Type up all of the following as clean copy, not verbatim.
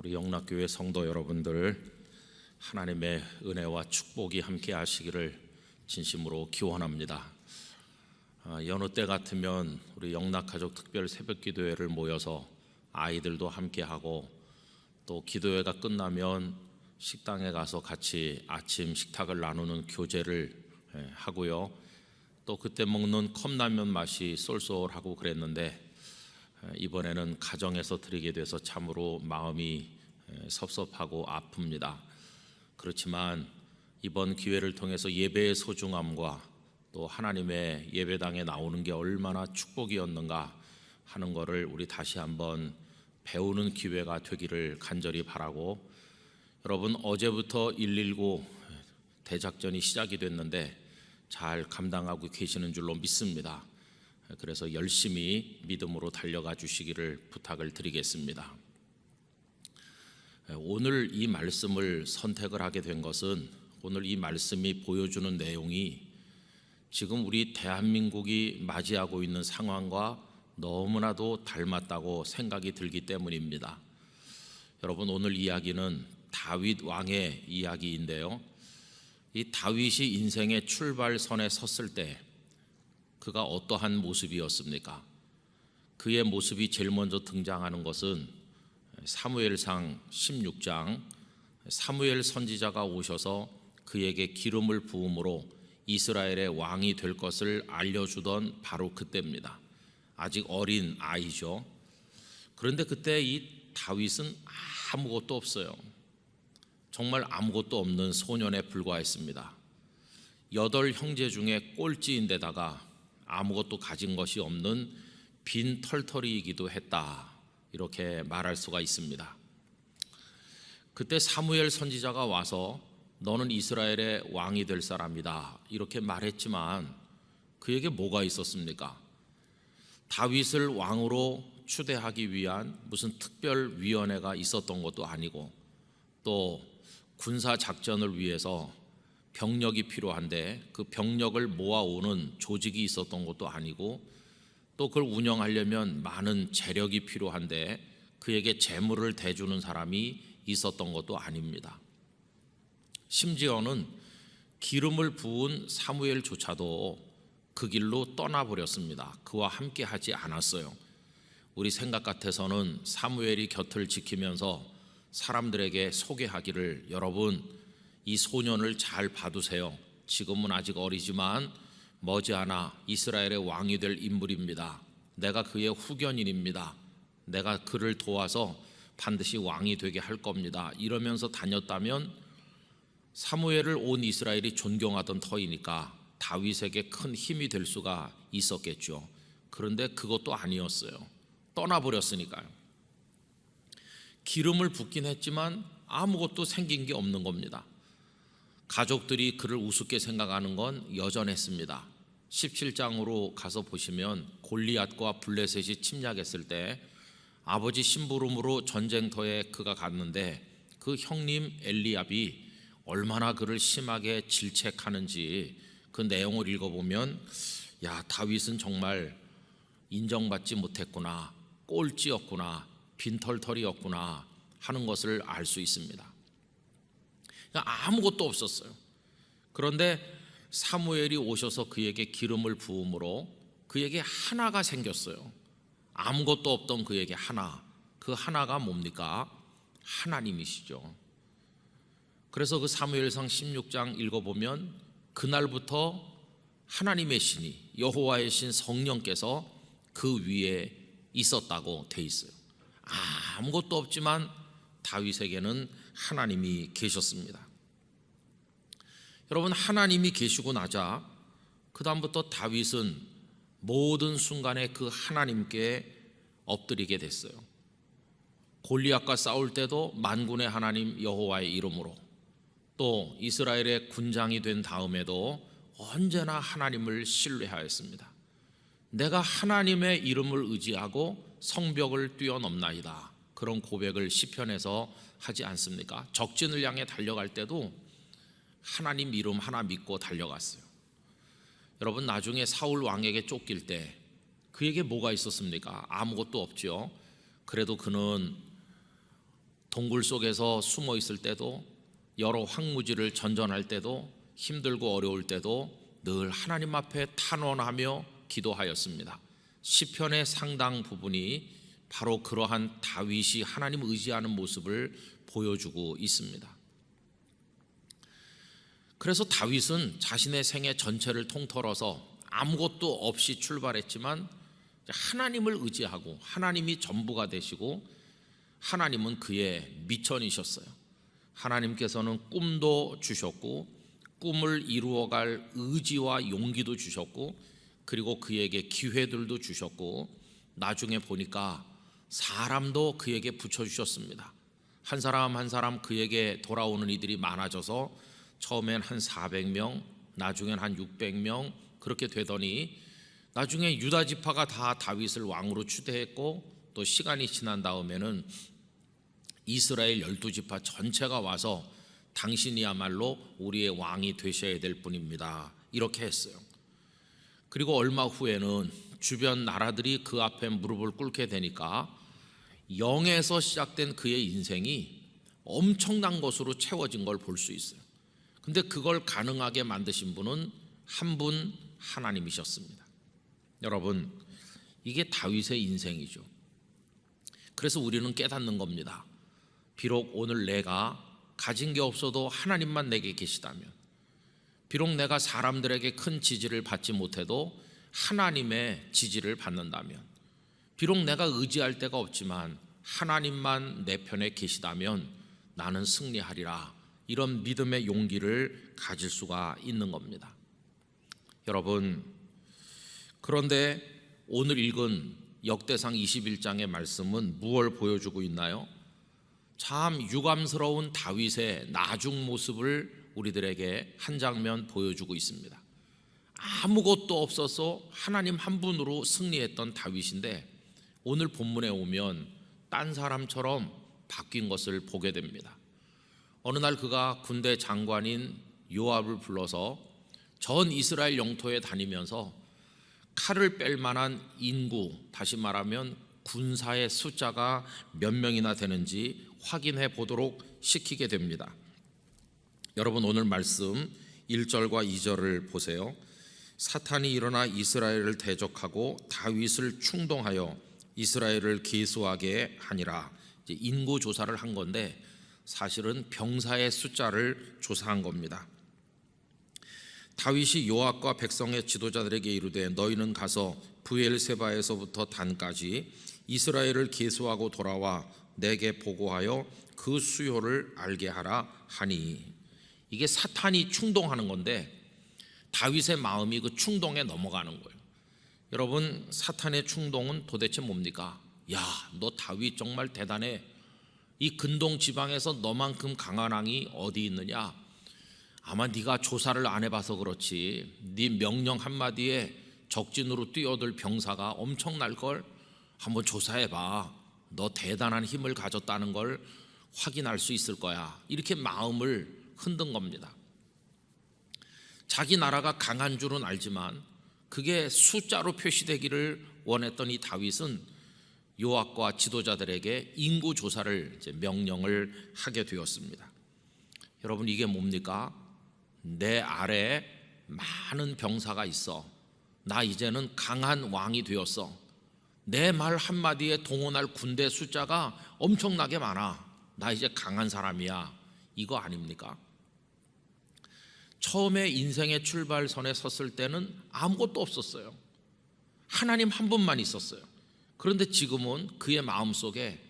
우리 영락교회 성도 여러분들, 하나님의 은혜와 축복이 함께 하시기를 진심으로 기원합니다. 여느 때 같으면 우리 영락가족 특별 새벽기도회를 모여서 아이들도 함께하고, 또 기도회가 끝나면 식당에 가서 같이 아침 식탁을 나누는 교제를 하고요. 또 그때 먹는 컵라면 맛이 쏠쏠하고 그랬는데, 이번에는 가정에서 드리게 돼서 참으로 마음이 섭섭하고 아픕니다. 그렇지만 이번 기회를 통해서 예배의 소중함과 또 하나님의 예배당에 나오는 게 얼마나 축복이었는가 하는 것을 우리 다시 한번 배우는 기회가 되기를 간절히 바라고, 여러분 어제부터 119 대작전이 시작이 됐는데 잘 감당하고 계시는 줄로 믿습니다. 그래서 열심히 믿음으로 달려가 주시기를 부탁을 드리겠습니다. 오늘 이 말씀을 선택을 하게 된 것은, 오늘 이 말씀이 보여주는 내용이 지금 우리 대한민국이 맞이하고 있는 상황과 너무나도 닮았다고 생각이 들기 때문입니다. 여러분, 오늘 이야기는 다윗 왕의 이야기인데요, 이 다윗이 인생의 출발선에 섰을 때 그가 어떠한 모습이었습니까? 그의 모습이 제일 먼저 등장하는 것은 사무엘상 16장, 사무엘 선지자가 오셔서 그에게 기름을 부음으로 이스라엘의 왕이 될 것을 알려주던 바로 그때입니다. 아직 어린 아이죠. 그런데 그때 이 다윗은 아무것도 없어요. 정말 아무것도 없는 소년에 불과했습니다. 8 형제 중에 꼴찌인데다가 아무것도 가진 것이 없는 빈 털털이이기도 했다, 이렇게 말할 수가 있습니다. 그때 사무엘 선지자가 와서 너는 이스라엘의 왕이 될 사람이다, 이렇게 말했지만 그에게 뭐가 있었습니까? 다윗을 왕으로 추대하기 위한 무슨 특별위원회가 있었던 것도 아니고, 또 군사작전을 위해서 병력이 필요한데 그 병력을 모아오는 조직이 있었던 것도 아니고, 또 그걸 운영하려면 많은 재력이 필요한데 그에게 재물을 대주는 사람이 있었던 것도 아닙니다. 심지어는 기름을 부은 사무엘조차도 그 길로 떠나버렸습니다. 그와 함께 하지 않았어요. 우리 생각 같아서는 사무엘이 곁을 지키면서 사람들에게 소개하기를, 여러분 이 소년을 잘 봐두세요. 지금은 아직 어리지만 머지않아 이스라엘의 왕이 될 인물입니다. 내가 그의 후견인입니다. 내가 그를 도와서 반드시 왕이 되게 할 겁니다. 이러면서 다녔다면 사무엘을 온 이스라엘이 존경하던 터이니까 다윗에게 큰 힘이 될 수가 있었겠죠. 그런데 그것도 아니었어요. 떠나버렸으니까요. 기름을 붓긴 했지만 아무것도 생긴 게 없는 겁니다. 가족들이 그를 우습게 생각하는 건 여전했습니다. 17장으로 가서 보시면 골리앗과 블레셋이 침략했을 때 아버지 심부름으로 전쟁터에 그가 갔는데 그 형님 엘리압이 얼마나 그를 심하게 질책하는지 그 내용을 읽어보면, 야, 다윗은 정말 인정받지 못했구나, 꼴찌였구나, 빈털털이었구나 하는 것을 알 수 있습니다. 아무것도 없었어요. 그런데 사무엘이 오셔서 그에게 기름을 부음으로 그에게 하나가 생겼어요. 아무것도 없던 그에게 하나, 그 하나가 뭡니까? 하나님이시죠. 그래서 그 사무엘상 16장 읽어보면 그날부터 하나님의 신이, 여호와의 신 성령께서 그 위에 있었다고 돼 있어요. 아무것도 없지만 다윗에게는 하나님이 계셨습니다. 여러분, 하나님이 계시고 나자 그 다음부터 다윗은 모든 순간에 그 하나님께 엎드리게 됐어요. 골리앗과 싸울 때도 만군의 하나님 여호와의 이름으로, 또 이스라엘의 군장이 된 다음에도 언제나 하나님을 신뢰하였습니다. 내가 하나님의 이름을 의지하고 성벽을 뛰어넘나이다, 그런 고백을 시편에서 하지 않습니까? 적진을 향해 달려갈 때도 하나님 이름 하나 믿고 달려갔어요. 여러분, 나중에 사울 왕에게 쫓길 때 그에게 뭐가 있었습니까? 아무것도 없죠. 그래도 그는 동굴 속에서 숨어 있을 때도, 여러 황무지를 전전할 때도, 힘들고 어려울 때도 늘 하나님 앞에 탄원하며 기도하였습니다. 시편의 상당 부분이 바로 그러한 다윗이 하나님 의지하는 모습을 보여주고 있습니다. 그래서 다윗은 자신의 생애 전체를 통틀어서 아무것도 없이 출발했지만 하나님을 의지하고 하나님이 전부가 되시고 하나님은 그의 미천이셨어요. 하나님께서는 꿈도 주셨고 꿈을 이루어갈 의지와 용기도 주셨고 그리고 그에게 기회들도 주셨고 나중에 보니까 사람도 그에게 붙여주셨습니다. 한 사람 한 사람 그에게 돌아오는 이들이 많아져서 처음엔 한 400명, 나중엔 한 600명 그렇게 되더니 나중에 유다 지파가 다 다윗을 왕으로 추대했고 또 시간이 지난 다음에는 이스라엘 12지파 전체가 와서 당신이야말로 우리의 왕이 되셔야 될 분입니다. 이렇게 했어요. 그리고 얼마 후에는 주변 나라들이 그 앞에 무릎을 꿇게 되니까 0에서 시작된 그의 인생이 엄청난 것으로 채워진 걸 볼 수 있어요. 근데 그걸 가능하게 만드신 분은 한 분 하나님이셨습니다. 여러분, 이게 다윗의 인생이죠. 그래서 우리는 깨닫는 겁니다. 비록 오늘 내가 가진 게 없어도 하나님만 내게 계시다면, 비록 내가 사람들에게 큰 지지를 받지 못해도 하나님의 지지를 받는다면, 비록 내가 의지할 데가 없지만 하나님만 내 편에 계시다면 나는 승리하리라. 이런 믿음의 용기를 가질 수가 있는 겁니다. 여러분, 그런데 오늘 읽은 역대상 21장의 말씀은 무엇을 보여주고 있나요? 참 유감스러운 다윗의 나중 모습을 우리들에게 한 장면 보여주고 있습니다. 아무것도 없어서 하나님 한 분으로 승리했던 다윗인데 오늘 본문에 오면 딴 사람처럼 바뀐 것을 보게 됩니다. 어느 날 그가 군대 장관인 요압을 불러서 전 이스라엘 영토에 다니면서 칼을 뺄 만한 인구, 다시 말하면 군사의 숫자가 몇 명이나 되는지 확인해 보도록 시키게 됩니다. 여러분, 오늘 말씀 1절과 2절을 보세요. 사탄이 일어나 이스라엘을 대적하고 다윗을 충동하여 이스라엘을 계수하게 하니라. 이제 인구 조사를 한 건데 사실은 병사의 숫자를 조사한 겁니다. 다윗이 요압과 백성의 지도자들에게 이르되 너희는 가서 브엘세바에서부터 단까지 이스라엘을 계수하고 돌아와 내게 보고하여 그 수요를 알게 하라 하니, 이게 사탄이 충동하는 건데 다윗의 마음이 그 충동에 넘어가는 거예요. 여러분, 사탄의 충동은 도대체 뭡니까? 야, 너 다윗 정말 대단해. 이 근동 지방에서 너만큼 강한 왕이 어디 있느냐? 아마 네가 조사를 안 해봐서 그렇지 네 명령 한마디에 적진으로 뛰어들 병사가 엄청날걸. 한번 조사해봐. 너 대단한 힘을 가졌다는 걸 확인할 수 있을 거야. 이렇게 마음을 흔든 겁니다. 자기 나라가 강한 줄은 알지만 그게 숫자로 표시되기를 원했던 이 다윗은 요압과 지도자들에게 인구 조사를 이제 명령을 하게 되었습니다. 여러분, 이게 뭡니까? 내 아래에 많은 병사가 있어. 나 이제는 강한 왕이 되었어. 내 말 한마디에 동원할 군대 숫자가 엄청나게 많아. 나 이제 강한 사람이야. 이거 아닙니까? 처음에 인생의 출발선에 섰을 때는 아무것도 없었어요. 하나님 한 분만 있었어요. 그런데 지금은 그의 마음속에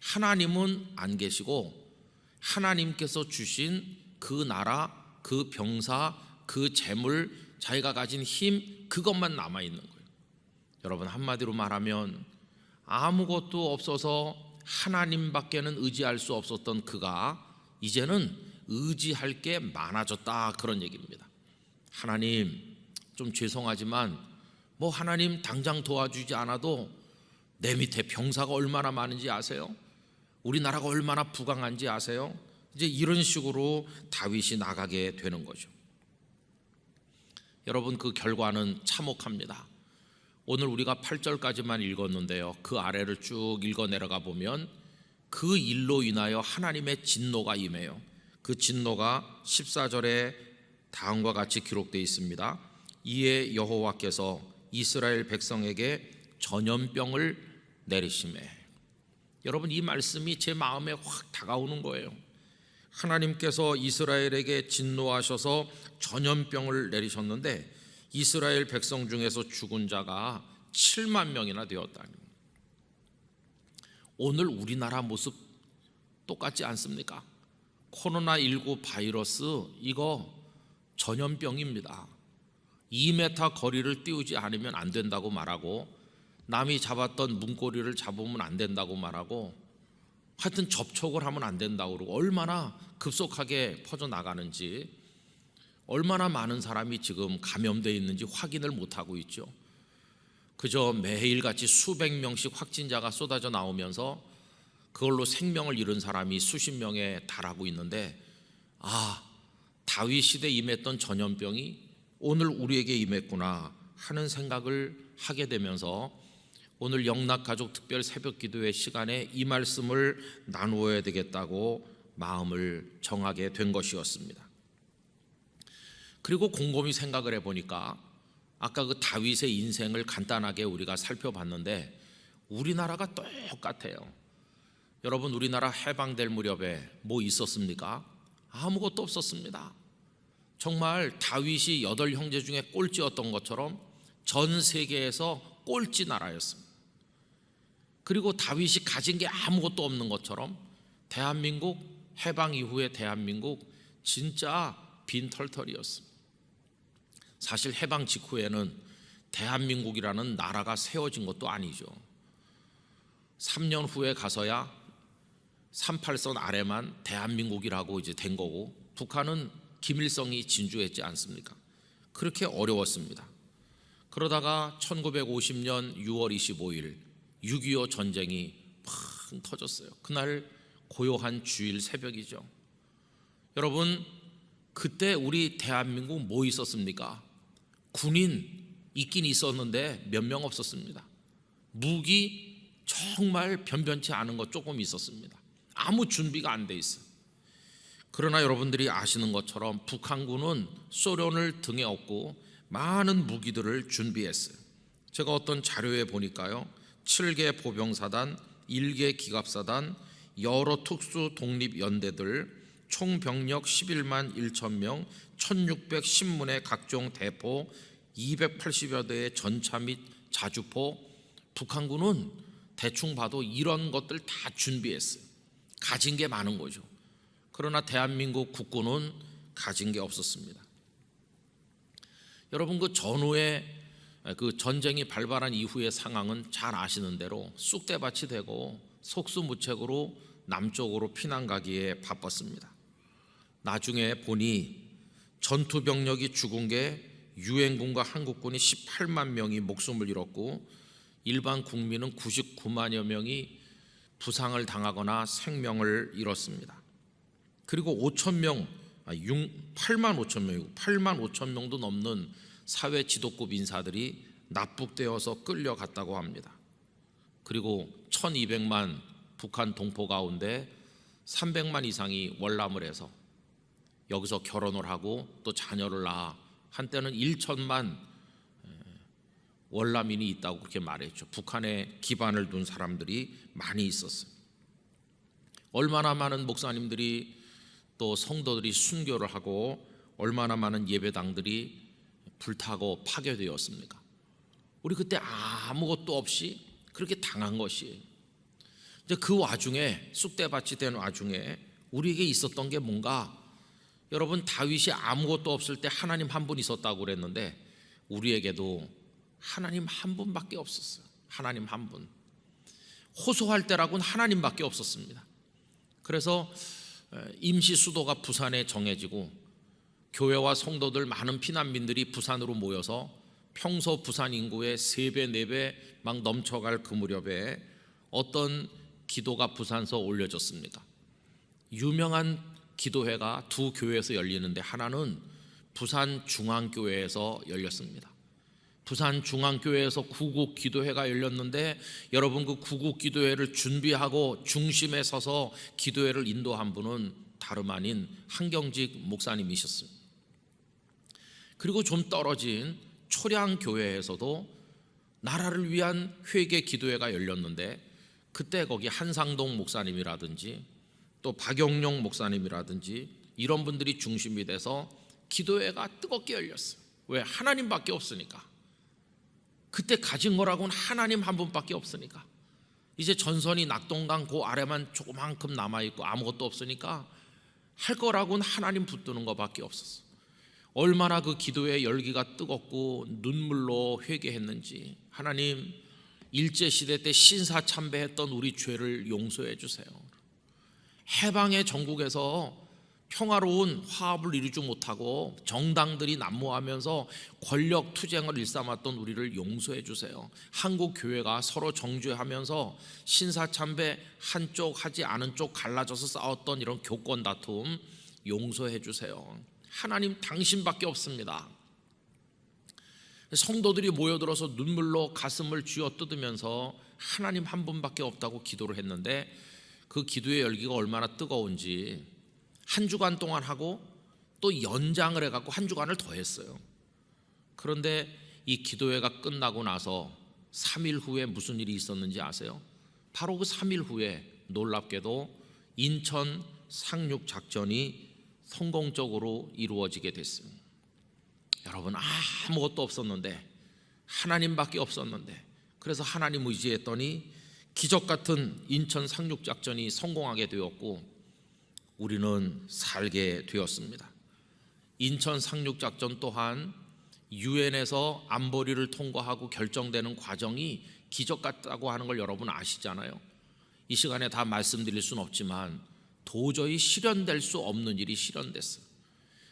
하나님은 안 계시고 하나님께서 주신 그 나라, 그 병사, 그 재물, 자기가 가진 힘, 그것만 남아있는 거예요. 여러분, 한마디로 말하면 아무것도 없어서 하나님밖에는 의지할 수 없었던 그가 이제는 의지할 게 많아졌다, 그런 얘기입니다. 하나님, 좀 죄송하지만 뭐 하나님 당장 도와주지 않아도 내 밑에 병사가 얼마나 많은지 아세요? 우리나라가 얼마나 부강한지 아세요? 이제 이런 식으로 다윗이 나가게 되는 거죠. 여러분, 그 결과는 참혹합니다. 오늘 우리가 8절까지만 읽었는데요, 그 아래를 쭉 읽어 내려가 보면 그 일로 인하여 하나님의 진노가 임해요. 그 진노가 14절에 다음과 같이 기록되어 있습니다. 이에 여호와께서 이스라엘 백성에게 전염병을 내리시매. 여러분, 이 말씀이 제 마음에 확 다가오는 거예요. 하나님께서 이스라엘에게 진노하셔서 전염병을 내리셨는데 이스라엘 백성 중에서 죽은 자가 7만 명이나 되었다니. 오늘 우리나라 모습 똑같지 않습니까? 코로나19 바이러스, 이거 전염병입니다. 2m 거리를 띄우지 않으면 안 된다고 말하고, 남이 잡았던 문고리를 잡으면 안 된다고 말하고, 하여튼 접촉을 하면 안 된다고 그러고, 얼마나 급속하게 퍼져나가는지, 얼마나 많은 사람이 지금 감염되어 있는지 확인을 못하고 있죠. 그저 매일같이 수백 명씩 확진자가 쏟아져 나오면서 그걸로 생명을 잃은 사람이 수십 명에 달하고 있는데, 다윗 시대에 임했던 전염병이 오늘 우리에게 임했구나 하는 생각을 하게 되면서 오늘 영락가족 특별 새벽기도회 시간에 이 말씀을 나누어야 되겠다고 마음을 정하게 된 것이었습니다. 그리고 곰곰이 생각을 해보니까 아까 그 다윗의 인생을 간단하게 우리가 살펴봤는데 우리나라가 똑같아요. 여러분, 우리나라 해방될 무렵에 뭐 있었습니까? 아무것도 없었습니다. 정말 다윗이 8형제 중에 꼴찌였던 것처럼 전 세계에서 꼴찌 나라였습니다. 그리고 다윗이 가진 게 아무것도 없는 것처럼 대한민국, 해방 이후의 대한민국 진짜 빈털털이었습니다. 사실 해방 직후에는 대한민국이라는 나라가 세워진 것도 아니죠. 3년 후에 가서야 38선 아래만 대한민국이라고 이제 된 거고, 북한은 김일성이 진주했지 않습니까? 그렇게 어려웠습니다. 그러다가 1950년 6월 25일 6.25 전쟁이 팡 터졌어요. 그날 고요한 주일 새벽이죠. 여러분, 그때 우리 대한민국 뭐 있었습니까? 군인 있긴 있었는데 몇 명 없었습니다. 무기 정말 변변치 않은 것 조금 있었습니다. 아무 준비가 안 돼 있어요. 그러나 여러분들이 아시는 것처럼 북한군은 소련을 등에 업고 많은 무기들을 준비했어요. 제가 어떤 자료에 보니까요, 7개 보병사단, 1개 기갑사단, 여러 특수 독립연대들, 총 병력 11만 1천 명, 1610문의 각종 대포, 280여 대의 전차 및 자주포. 북한군은 대충 봐도 이런 것들 다 준비했어요. 가진 게 많은 거죠. 그러나 대한민국 국군은 가진 게 없었습니다. 여러분, 그 전후에 그 전쟁이 발발한 이후의 상황은 잘 아시는 대로 쑥대밭이 되고 속수무책으로 남쪽으로 피난 가기에 바빴습니다. 나중에 보니 전투 병력이 죽은 게 유엔군과 한국군이 18만 명이 목숨을 잃었고 일반 국민은 99만여 명이 부상을 당하거나 생명을 잃었습니다. 그리고 8만 5천 명도 넘는 사회 지도급 인사들이 납북되어서 끌려갔다고 합니다. 그리고 1200만 북한 동포 가운데 300만 이상이 월남을 해서 여기서 결혼을 하고 또 자녀를 낳아 한때는 1천만 월남인이 있다고 그렇게 말했죠. 북한에 기반을 둔 사람들이 많이 있었어요. 얼마나 많은 목사님들이 또 성도들이 순교를 하고 얼마나 많은 예배당들이 불타고 파괴되었습니까? 우리 그때 아무것도 없이 그렇게 당한 것이에요. 이제 그 와중에, 쑥대밭이 된 와중에 우리에게 있었던 게 뭔가, 여러분, 다윗이 아무것도 없을 때 하나님 한 분 있었다고 그랬는데 우리에게도 하나님 한 분밖에 없었어요. 하나님 한 분. 호소할 때라고는 하나님밖에 없었습니다. 그래서 임시 수도가 부산에 정해지고 교회와 성도들, 많은 피난민들이 부산으로 모여서 평소 부산 인구의 3배, 4배 막 넘쳐갈 그 무렵에 어떤 기도가 부산서 올려졌습니다. 유명한 기도회가 두 교회에서 열리는데 하나는 부산 중앙교회에서 열렸습니다. 부산 중앙교회에서 구국 기도회가 열렸는데 여러분, 그 구국 기도회를 준비하고 중심에 서서 기도회를 인도한 분은 다름 아닌 한경직 목사님이셨습니다. 그리고 좀 떨어진 초량교회에서도 나라를 위한 회개 기도회가 열렸는데 그때 거기 한상동 목사님이라든지 또 박영용 목사님이라든지 이런 분들이 중심이 돼서 기도회가 뜨겁게 열렸어요. 왜? 하나님밖에 없으니까. 그때 가진 거라고는 하나님 한 분밖에 없으니까. 이제 전선이 낙동강 그 아래만 조그만큼 남아있고 아무것도 없으니까 할 거라고는 하나님 붙드는 것밖에 없었어. 얼마나 그 기도의 열기가 뜨겁고 눈물로 회개했는지. 하나님, 일제시대 때 신사참배했던 우리 죄를 용서해 주세요. 해방의 전국에서 평화로운 화합을 이루지 못하고 정당들이 난무하면서 권력 투쟁을 일삼았던 우리를 용서해 주세요. 한국 교회가 서로 정죄하면서 신사참배 한쪽 하지 않은 쪽 갈라져서 싸웠던 이런 교권 다툼 용서해 주세요. 하나님, 당신밖에 없습니다. 성도들이 모여들어서 눈물로 가슴을 쥐어뜯으면서 하나님 한 분밖에 없다고 기도를 했는데 그 기도의 열기가 얼마나 뜨거운지 한 주간 동안 하고 또 연장을 해갖고 한 주간을 더 했어요. 그런데 이 기도회가 끝나고 나서 3일 후에 무슨 일이 있었는지 아세요? 바로 그 3일 후에 놀랍게도 인천 상륙작전이 성공적으로 이루어지게 됐습니다. 여러분, 아무것도 없었는데, 하나님밖에 없었는데, 그래서 하나님 의지했더니 기적 같은 인천 상륙작전이 성공하게 되었고 우리는 살게 되었습니다. 인천 상륙작전 또한 유엔에서 안보리를 통과하고 결정되는 과정이 기적 같다고 하는 걸 여러분 아시잖아요. 이 시간에 다 말씀드릴 수는 없지만 도저히 실현될 수 없는 일이 실현됐어요.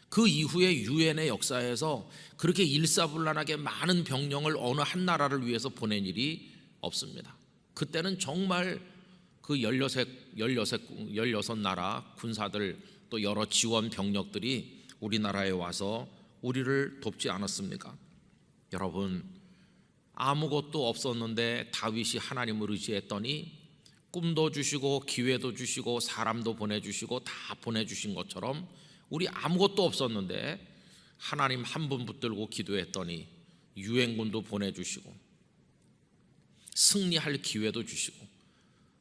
그 이후에 유엔의 역사에서 그렇게 일사불란하게 많은 병력을 어느 한 나라를 위해서 보낸 일이 없습니다. 그때는 정말 그 16 나라 군사들 또 여러 지원 병력들이 우리나라에 와서 우리를 돕지 않았습니까? 여러분, 아무것도 없었는데 다윗이 하나님을 의지했더니 꿈도 주시고 기회도 주시고 사람도 보내주시고 다 보내주신 것처럼 우리 아무것도 없었는데 하나님 한 분 붙들고 기도했더니 유엔군도 보내주시고 승리할 기회도 주시고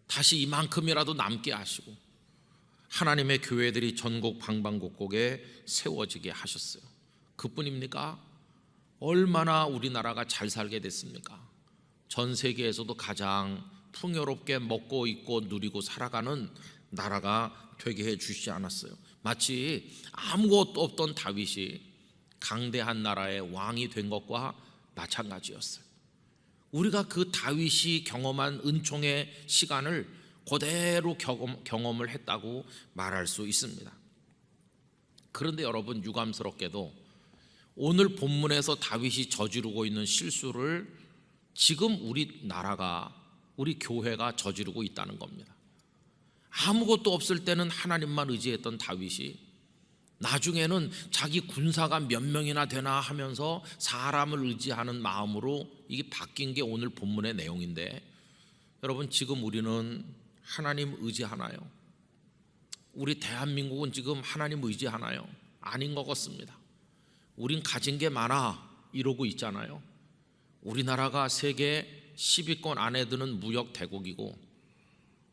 다시 이만큼이라도 남게 하시고 하나님의 교회들이 전국 방방곡곡에 세워지게 하셨어요. 그뿐입니까? 얼마나 우리나라가 잘 살게 됐습니까? 전 세계에서도 가장 풍요롭게 먹고 입고 누리고 살아가는 나라가 되게 해주시지 않았어요. 마치 아무것도 없던 다윗이 강대한 나라의 왕이 된 것과 마찬가지였어요. 우리가 그 다윗이 경험한 은총의 시간을 그대로 경험을 했다고 말할 수 있습니다. 그런데 여러분, 유감스럽게도 오늘 본문에서 다윗이 저지르고 있는 실수를 지금 우리나라가, 우리 교회가 저지르고 있다는 겁니다. 아무것도 없을 때는 하나님만 의지했던 다윗이 나중에는 자기 군사가 몇 명이나 되나 하면서 사람을 의지하는 마음으로 이게 바뀐 게 오늘 본문의 내용인데, 여러분, 지금 우리는 하나님 의지하나요? 우리 대한민국은 지금 하나님 의지하나요? 아닌 것 같습니다. 우린 가진 게 많아 이러고 있잖아요. 우리나라가 세계 10위권 안에 드는 무역 대국이고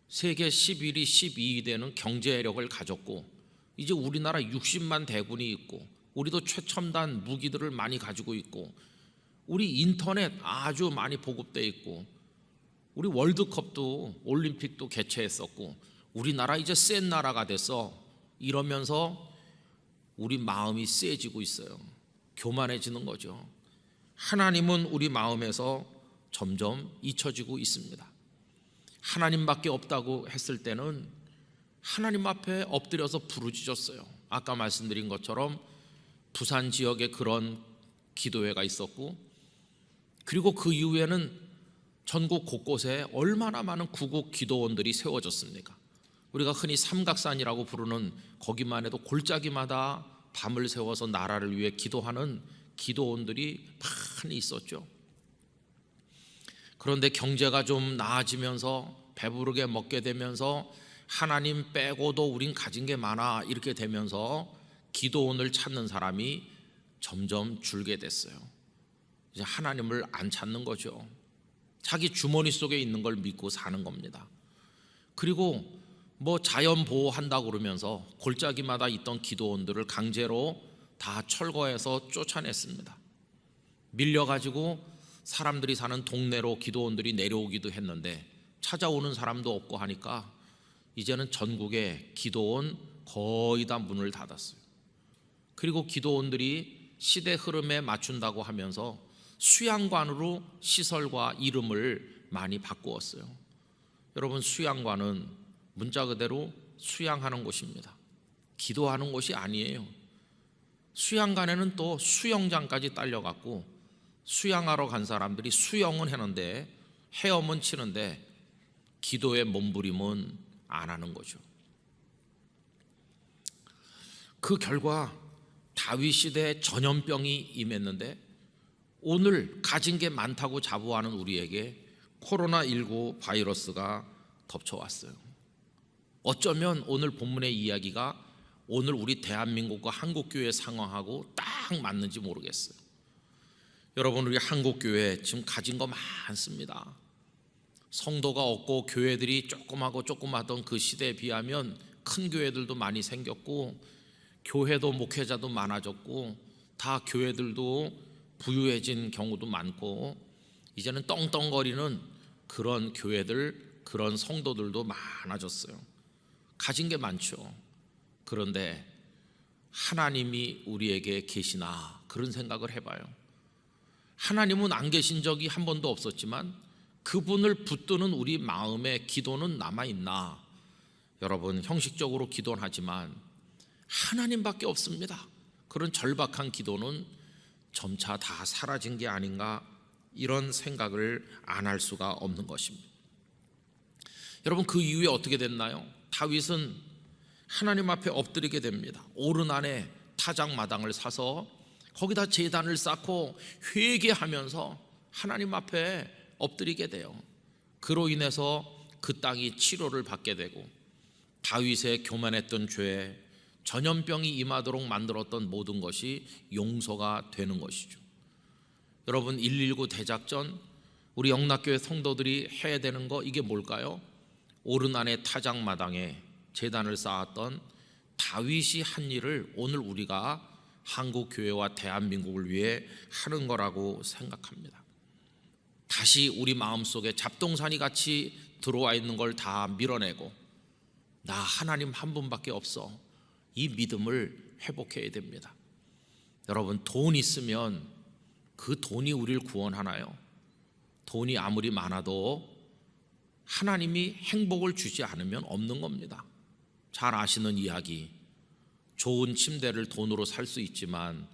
세계 11위, 12위 되는 경제력을 가졌고 이제 우리나라 60만 대군이 있고 우리도 최첨단 무기들을 많이 가지고 있고 우리 인터넷 아주 많이 보급돼 있고 우리 월드컵도 올림픽도 개최했었고 우리나라 이제 센 나라가 됐어. 이러면서 우리 마음이 세지고 있어요. 교만해지는 거죠. 하나님은 우리 마음에서 점점 잊혀지고 있습니다. 하나님밖에 없다고 했을 때는 하나님 앞에 엎드려서 부르짖었어요. 아까 말씀드린 것처럼 부산 지역에 그런 기도회가 있었고 그리고 그 이후에는 전국 곳곳에 얼마나 많은 구국 기도원들이 세워졌습니까? 우리가 흔히 삼각산이라고 부르는 거기만 해도 골짜기마다 밤을 새워서 나라를 위해 기도하는 기도원들이 많이 있었죠. 그런데 경제가 좀 나아지면서 배부르게 먹게 되면서 하나님 빼고도 우린 가진 게 많아 이렇게 되면서 기도원을 찾는 사람이 점점 줄게 됐어요. 이제 하나님을 안 찾는 거죠. 자기 주머니 속에 있는 걸 믿고 사는 겁니다. 그리고 뭐 자연 보호한다고 그러면서 골짜기마다 있던 기도원들을 강제로 다 철거해서 쫓아냈습니다. 밀려가지고 사람들이 사는 동네로 기도원들이 내려오기도 했는데 찾아오는 사람도 없고 하니까 이제는 전국에 기도원 거의 다 문을 닫았어요. 그리고 기도원들이 시대 흐름에 맞춘다고 하면서 수양관으로 시설과 이름을 많이 바꾸었어요. 여러분, 수양관은 문자 그대로 수양하는 곳입니다. 기도하는 곳이 아니에요. 수양관에는 또 수영장까지 딸려갖고 수양하러 간 사람들이 수영은 하는데 헤엄은 치는데 기도의 몸부림은 안 하는 거죠. 그 결과 다윗 시대에 전염병이 임했는데 오늘 가진 게 많다고 자부하는 우리에게 코로나19 바이러스가 덮쳐왔어요. 어쩌면 오늘 본문의 이야기가 오늘 우리 대한민국과 한국교회 상황하고 딱 맞는지 모르겠어요. 여러분, 우리 한국교회 지금 가진 거 많습니다. 성도가 없고 교회들이 조그마하던 그 시대에 비하면 큰 교회들도 많이 생겼고 교회도 목회자도 많아졌고 다 교회들도 부유해진 경우도 많고 이제는 떵떵거리는 그런 교회들, 그런 성도들도 많아졌어요. 가진 게 많죠. 그런데 하나님이 우리에게 계시나 그런 생각을 해봐요. 하나님은 안 계신 적이 한 번도 없었지만 그분을 붙드는 우리 마음의 기도는 남아있나? 여러분, 형식적으로 기도는 하지만 하나님밖에 없습니다. 그런 절박한 기도는 점차 다 사라진 게 아닌가, 이런 생각을 안 할 수가 없는 것입니다. 여러분, 그 이후에 어떻게 됐나요? 다윗은 하나님 앞에 엎드리게 됩니다. 오르난에 타작마당을 사서 거기다 제단을 쌓고 회개하면서 하나님 앞에 엎드리게 돼요. 그로 인해서 그 땅이 치료를 받게 되고 다윗의 교만했던 죄, 전염병이 임하도록 만들었던 모든 것이 용서가 되는 것이죠. 여러분, 119 대작전, 우리 영락교회 성도들이 해야 되는 거 이게 뭘까요? 오르난의 타작마당에 제단을 쌓았던 다윗이 한 일을 오늘 우리가 한국교회와 대한민국을 위해 하는 거라고 생각합니다. 다시 우리 마음속에 잡동사니 같이 들어와 있는 걸 다 밀어내고 나 하나님 한 분밖에 없어, 이 믿음을 회복해야 됩니다. 여러분, 돈 있으면 그 돈이 우리를 구원하나요? 돈이 아무리 많아도 하나님이 행복을 주지 않으면 없는 겁니다. 잘 아시는 이야기, 좋은 침대를 돈으로 살 수 있지만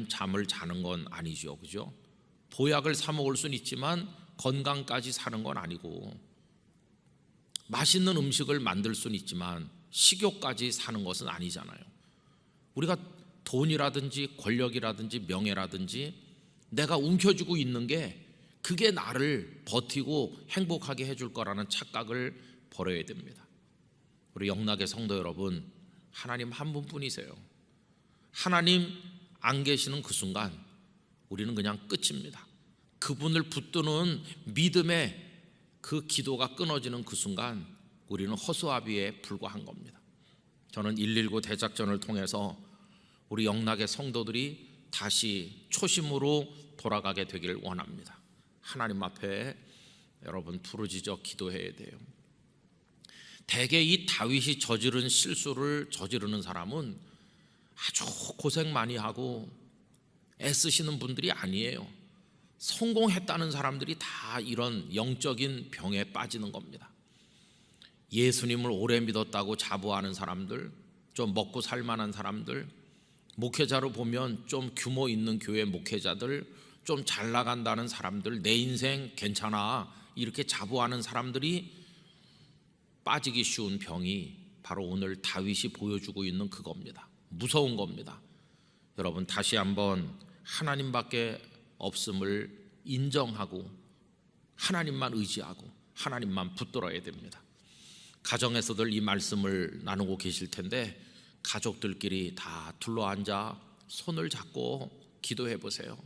잠을 자는 건 아니죠, 그죠? 보약을 사 먹을 수는 있지만 건강까지 사는 건 아니고, 맛있는 음식을 만들 수는 있지만 식욕까지 사는 것은 아니잖아요. 우리가 돈이라든지 권력이라든지 명예라든지 내가 움켜쥐고 있는 게 그게 나를 버티고 행복하게 해줄 거라는 착각을 버려야 됩니다. 우리 영락의 성도 여러분, 하나님 한 분뿐이세요. 하나님 안 계시는 그 순간 우리는 그냥 끝입니다. 그분을 붙드는 믿음의 그 기도가 끊어지는 그 순간 우리는 허수아비에 불과한 겁니다. 저는 119 대작전을 통해서 우리 영락의 성도들이 다시 초심으로 돌아가게 되기를 원합니다. 하나님 앞에 여러분 부르짖어 기도해야 돼요. 대개 이 다윗이 저지른 실수를 저지르는 사람은 아주 고생 많이 하고 애쓰시는 분들이 아니에요. 성공했다는 사람들이 다 이런 영적인 병에 빠지는 겁니다. 예수님을 오래 믿었다고 자부하는 사람들, 좀 먹고 살만한 사람들, 목회자로 보면 좀 규모 있는 교회 목회자들, 좀 잘 나간다는 사람들, 내 인생 괜찮아 이렇게 자부하는 사람들이 빠지기 쉬운 병이 바로 오늘 다윗이 보여주고 있는 그겁니다. 무서운 겁니다. 여러분, 다시 한번 하나님밖에 없음을 인정하고 하나님만 의지하고 하나님만 붙들어야 됩니다. 가정에서들 이 말씀을 나누고 계실 텐데 가족들끼리 다 둘러앉아 손을 잡고 기도해 보세요.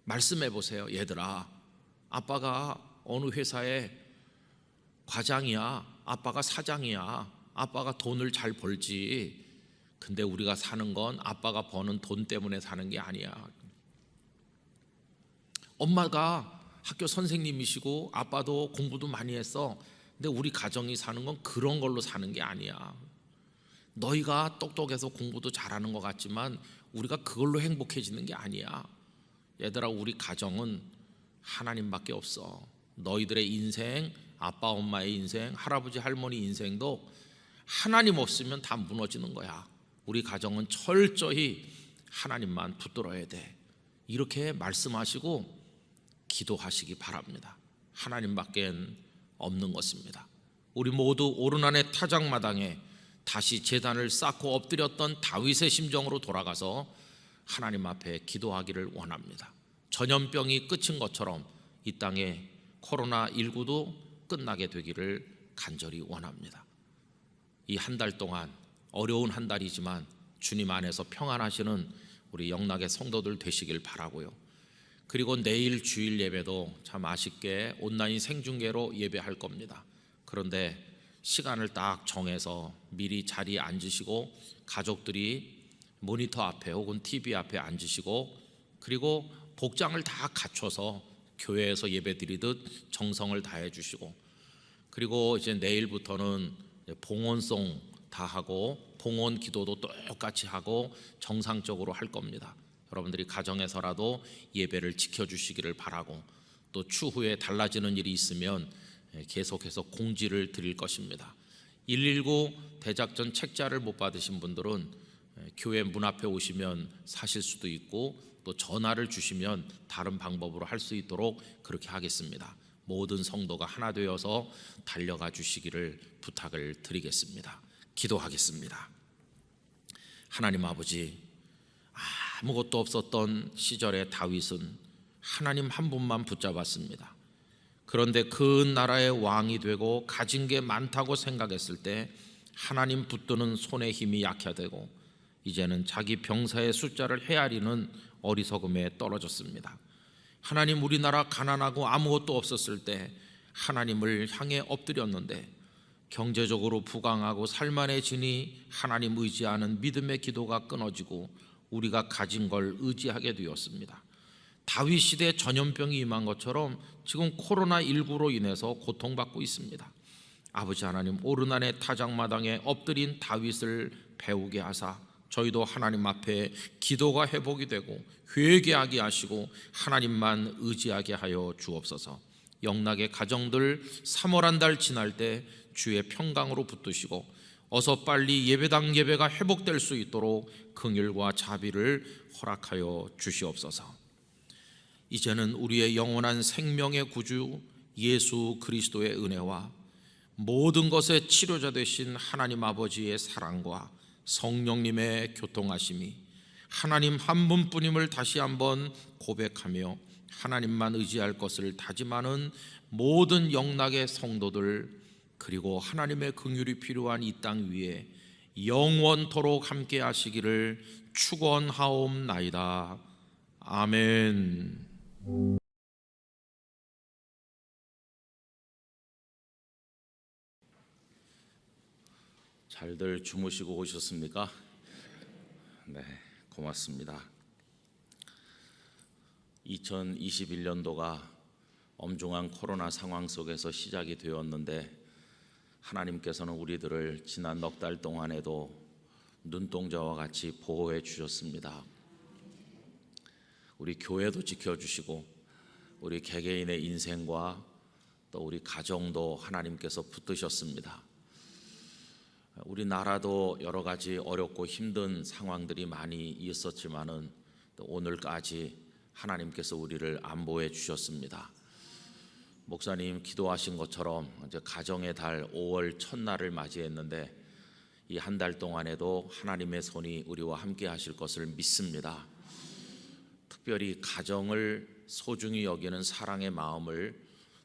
말씀해 보세요. 얘들아, 아빠가 어느 회사의 과장이야, 아빠가 사장이야, 아빠가 돈을 잘 벌지. 근데 우리가 사는 건 아빠가 버는 돈 때문에 사는 게 아니야. 엄마가 학교 선생님이시고 아빠도 공부도 많이 했어. 근데 우리 가정이 사는 건 그런 걸로 사는 게 아니야. 너희가 똑똑해서 공부도 잘하는 것 같지만 우리가 그걸로 행복해지는 게 아니야. 얘들아, 우리 가정은 하나님밖에 없어. 너희들의 인생, 아빠 엄마의 인생, 할아버지 할머니 인생도 하나님 없으면 다 무너지는 거야. 우리 가정은 철저히 하나님만 붙들어야 돼. 이렇게 말씀하시고 기도하시기 바랍니다. 하나님밖에 없는 것입니다. 우리 모두 오르난의 타작마당에 다시 제단을 쌓고 엎드렸던 다윗의 심정으로 돌아가서 하나님 앞에 기도하기를 원합니다. 전염병이 끝인 것처럼 이 땅에 코로나19도 끝나게 되기를 간절히 원합니다. 이 한 달 동안 어려운 한 달이지만 주님 안에서 평안하시는 우리 영락의 성도들 되시길 바라고요. 그리고 내일 주일 예배도 참 아쉽게 온라인 생중계로 예배할 겁니다. 그런데 시간을 딱 정해서 미리 자리에 앉으시고 가족들이 모니터 앞에 혹은 TV 앞에 앉으시고 그리고 복장을 다 갖춰서 교회에서 예배드리듯 정성을 다해 주시고 그리고 이제 내일부터는 봉헌송 다 하고 봉헌 기도도 똑같이 하고 정상적으로 할 겁니다. 여러분들이 가정에서라도 예배를 지켜주시기를 바라고 또 추후에 달라지는 일이 있으면 계속해서 공지를 드릴 것입니다. 119 대작전 책자를 못 받으신 분들은 교회 문 앞에 오시면 사실 수도 있고 또 전화를 주시면 다른 방법으로 할 수 있도록 그렇게 하겠습니다. 모든 성도가 하나 되어서 달려가 주시기를 부탁을 드리겠습니다. 기도하겠습니다. 하나님 아버지, 아무것도 없었던 시절의 다윗은 하나님 한 분만 붙잡았습니다. 그런데 그 나라의 왕이 되고 가진 게 많다고 생각했을 때 하나님 붙드는 손의 힘이 약화되고 이제는 자기 병사의 숫자를 헤아리는 어리석음에 떨어졌습니다. 하나님, 우리나라 가난하고 아무것도 없었을 때 하나님을 향해 엎드렸는데 경제적으로 부강하고 살만해지니 하나님 의지하는 믿음의 기도가 끊어지고 우리가 가진 걸 의지하게 되었습니다. 다윗 시대 전염병이 임한 것처럼 지금 코로나19로 인해서 고통받고 있습니다. 아버지 하나님, 오르난의 타작마당에 엎드린 다윗을 배우게 하사 저희도 하나님 앞에 기도가 회복이 되고 회개하게 하시고 하나님만 의지하게 하여 주옵소서. 영락의 가정들 3월 한 달 지날 때 주의 평강으로 붙드시고 어서 빨리 예배당 예배가 회복될 수 있도록 긍휼과 자비를 허락하여 주시옵소서. 이제는 우리의 영원한 생명의 구주 예수 그리스도의 은혜와 모든 것의 치료자 되신 하나님 아버지의 사랑과 성령님의 교통하심이 하나님 한 분뿐임을 다시 한번 고백하며 하나님만 의지할 것을 다짐하는 모든 영락의 성도들 그리고 하나님의 긍휼이 필요한 이 땅 위에 영원토록 함께 하시기를 축원하옵나이다. 아멘. 잘들 주무시고 오셨습니까? 네, 고맙습니다. 2021년도가 엄중한 코로나 상황 속에서 시작이 되었는데 하나님께서는 우리들을 지난 넉 달 동안에도 눈동자와 같이 보호해 주셨습니다. 우리 교회도 지켜주시고 우리 개개인의 인생과 또 우리 가정도 하나님께서 붙드셨습니다. 우리나라도 여러 가지 어렵고 힘든 상황들이 많이 있었지만은 또 오늘까지 하나님께서 우리를 안보해 주셨습니다. 목사님 기도하신 것처럼 이제 가정의 달 5월 첫날을 맞이했는데 이 한 달 동안에도 하나님의 손이 우리와 함께 하실 것을 믿습니다. 특별히 가정을 소중히 여기는 사랑의 마음을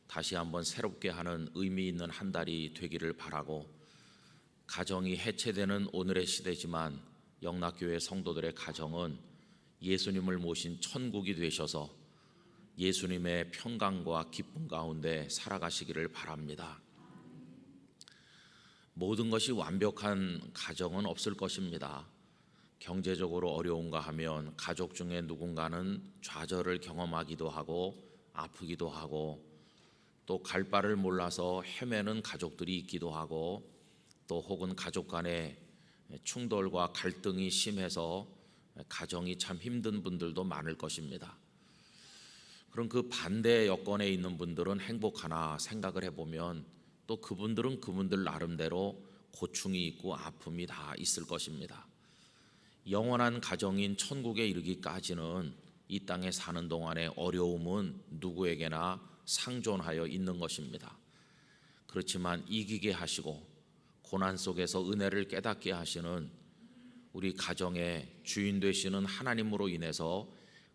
다시 한번 새롭게 하는 의미 있는 한 달이 되기를 바라고, 가정이 해체되는 오늘의 시대지만 영락교회 성도들의 가정은 예수님을 모신 천국이 되셔서 예수님의 평강과 기쁨 가운데 살아가시기를 바랍니다. 모든 것이 완벽한 가정은 없을 것입니다. 경제적으로 어려운가 하면 가족 중에 누군가는 좌절을 경험하기도 하고 아프기도 하고, 또 갈 바를 몰라서 헤매는 가족들이 있기도 하고, 또 혹은 가족 간의 충돌과 갈등이 심해서 가정이 참 힘든 분들도 많을 것입니다. 그럼 그 반대 여건에 있는 분들은 행복하나 생각을 해보면 또 그분들은 그분들 나름대로 고충이 있고 아픔이 다 있을 것입니다. 영원한 가정인 천국에 이르기까지는 이 땅에 사는 동안의 어려움은 누구에게나 상존하여 있는 것입니다. 그렇지만 이기게 하시고 고난 속에서 은혜를 깨닫게 하시는 우리 가정의 주인 되시는 하나님으로 인해서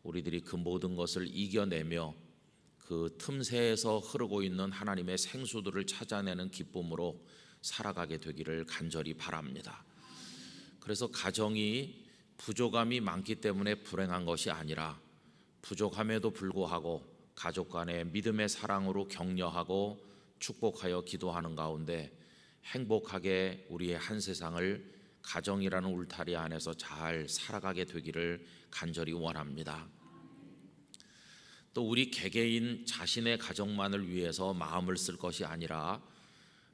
우리들이 그 모든 것을 이겨내며 그 틈새에서 흐르고 있는 하나님의 생수들을 찾아내는 기쁨으로 살아가게 되기를 간절히 바랍니다. 그래서 가정이 부족함이 많기 때문에 불행한 것이 아니라, 부족함에도 불구하고 가족 간의 믿음의 사랑으로 격려하고 축복하여 기도하는 가운데 행복하게 우리의 한 세상을 가정이라는 울타리 안에서 잘 살아가게 되기를 간절히 원합니다. 또 우리 개개인 자신의 가정만을 위해서 마음을 쓸 것이 아니라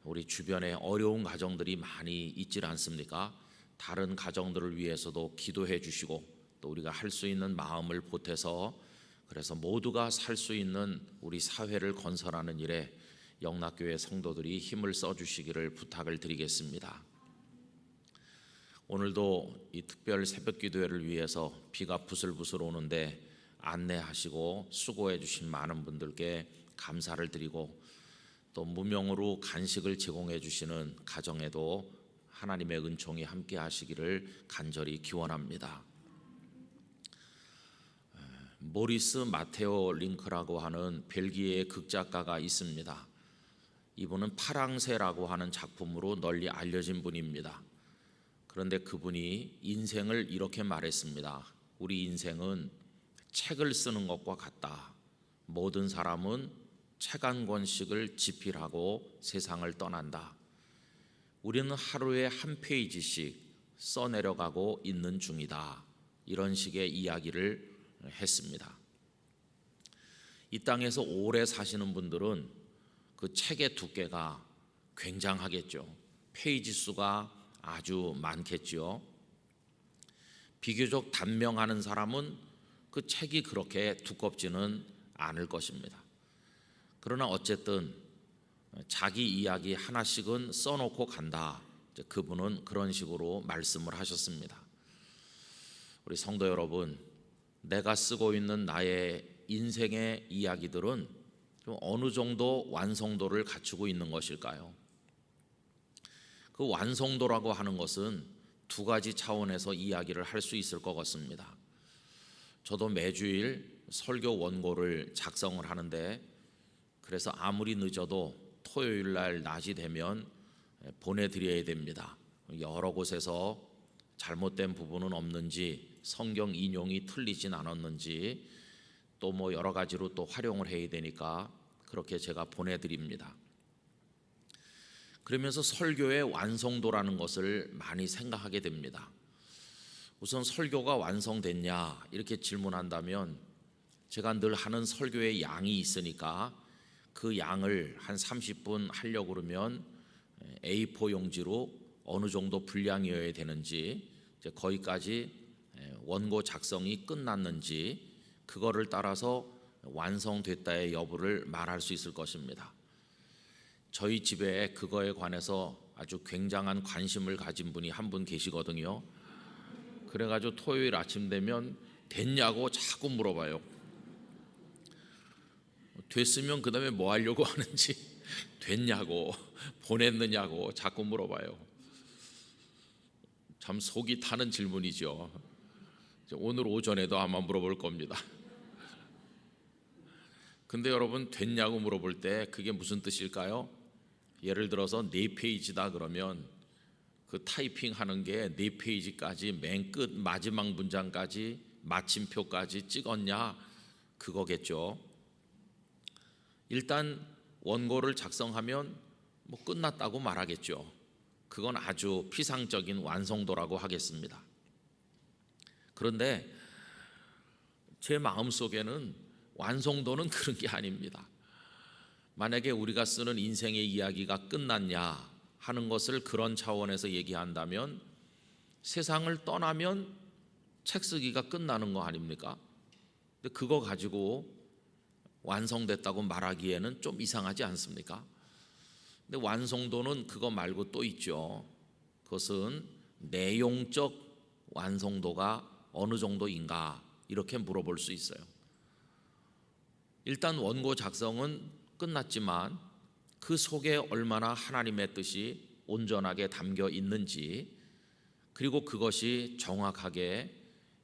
우리 주변에 어려운 가정들이 많이 있질 않습니까? 다른 가정들을 위해서도 기도해 주시고, 또 우리가 할 수 있는 마음을 보태서 그래서 모두가 살 수 있는 우리 사회를 건설하는 일에 영락교회 성도들이 힘을 써주시기를 부탁을 드리겠습니다. 오늘도 이 특별 새벽 기도회를 위해서 비가 부슬부슬 오는데 안내하시고 수고해 주신 많은 분들께 감사를 드리고, 또 무명으로 간식을 제공해 주시는 가정에도 하나님의 은총이 함께 하시기를 간절히 기원합니다. 모리스 마테오 링크라고 하는 벨기에의 극작가가 있습니다. 이분은 파랑새라고 하는 작품으로 널리 알려진 분입니다. 그런데 그분이 인생을 이렇게 말했습니다. 우리 인생은 책을 쓰는 것과 같다. 모든 사람은 책 한 권씩을 집필하고 세상을 떠난다. 우리는 하루에 한 페이지씩 써내려가고 있는 중이다. 이런 식의 이야기를 했습니다. 이 땅에서 오래 사시는 분들은 그 책의 두께가 굉장하겠죠. 페이지 수가 아주 많겠죠. 비교적 단명하는 사람은 그 책이 그렇게 두껍지는 않을 것입니다. 그러나 어쨌든 자기 이야기 하나씩은 써놓고 간다. 그분은 그런 식으로 말씀을 하셨습니다. 우리 성도 여러분, 내가 쓰고 있는 나의 인생의 이야기들은 좀 어느 정도 완성도를 갖추고 있는 것일까요? 그 완성도라고 하는 것은 두 가지 차원에서 이야기를 할 수 있을 것 같습니다. 저도 매주일 설교 원고를 작성을 하는데, 그래서 아무리 늦어도 토요일 날 낮이 되면 보내드려야 됩니다. 여러 곳에서 잘못된 부분은 없는지, 성경 인용이 틀리진 않았는지, 또 뭐 여러 가지로 또 활용을 해야 되니까 그렇게 제가 보내드립니다. 그러면서 설교의 완성도라는 것을 많이 생각하게 됩니다. 우선 설교가 완성됐냐 이렇게 질문한다면, 제가 늘 하는 설교의 양이 있으니까 그 양을 한 30분 하려고 그러면 A4 용지로 어느 정도 분량이어야 되는지, 거기까지 원고 작성이 끝났는지, 그거를 따라서 완성됐다의 여부를 말할 수 있을 것입니다. 저희 집에 그거에 관해서 아주 굉장한 관심을 가진 분이 한 분 계시거든요. 그래가지고 토요일 아침 되면 됐냐고 자꾸 물어봐요. 됐으면 그 다음에 뭐 하려고 하는지, 됐냐고 보냈느냐고 자꾸 물어봐요. 참 속이 타는 질문이죠. 오늘 오전에도 아마 물어볼 겁니다. 근데 여러분, 됐냐고 물어볼 때 그게 무슨 뜻일까요? 예를 들어서 4페이지다 그러면 그 타이핑하는 게 4페이지까지 맨 끝 마지막 문장까지 마침표까지 찍었냐, 그거겠죠. 일단 원고를 작성하면 뭐 끝났다고 말하겠죠. 그건 아주 피상적인 완성도라고 하겠습니다. 그런데 제 마음속에는 완성도는 그런 게 아닙니다. 만약에 우리가 쓰는 인생의 이야기가 끝났냐 하는 것을 그런 차원에서 얘기한다면 세상을 떠나면 책 쓰기가 끝나는 거 아닙니까? 근데 그거 가지고 완성됐다고 말하기에는 좀 이상하지 않습니까? 근데 완성도는 그거 말고 또 있죠. 그것은 내용적 완성도가 어느 정도인가, 이렇게 물어볼 수 있어요. 일단 원고 작성은 끝났지만 그 속에 얼마나 하나님의 뜻이 온전하게 담겨 있는지, 그리고 그것이 정확하게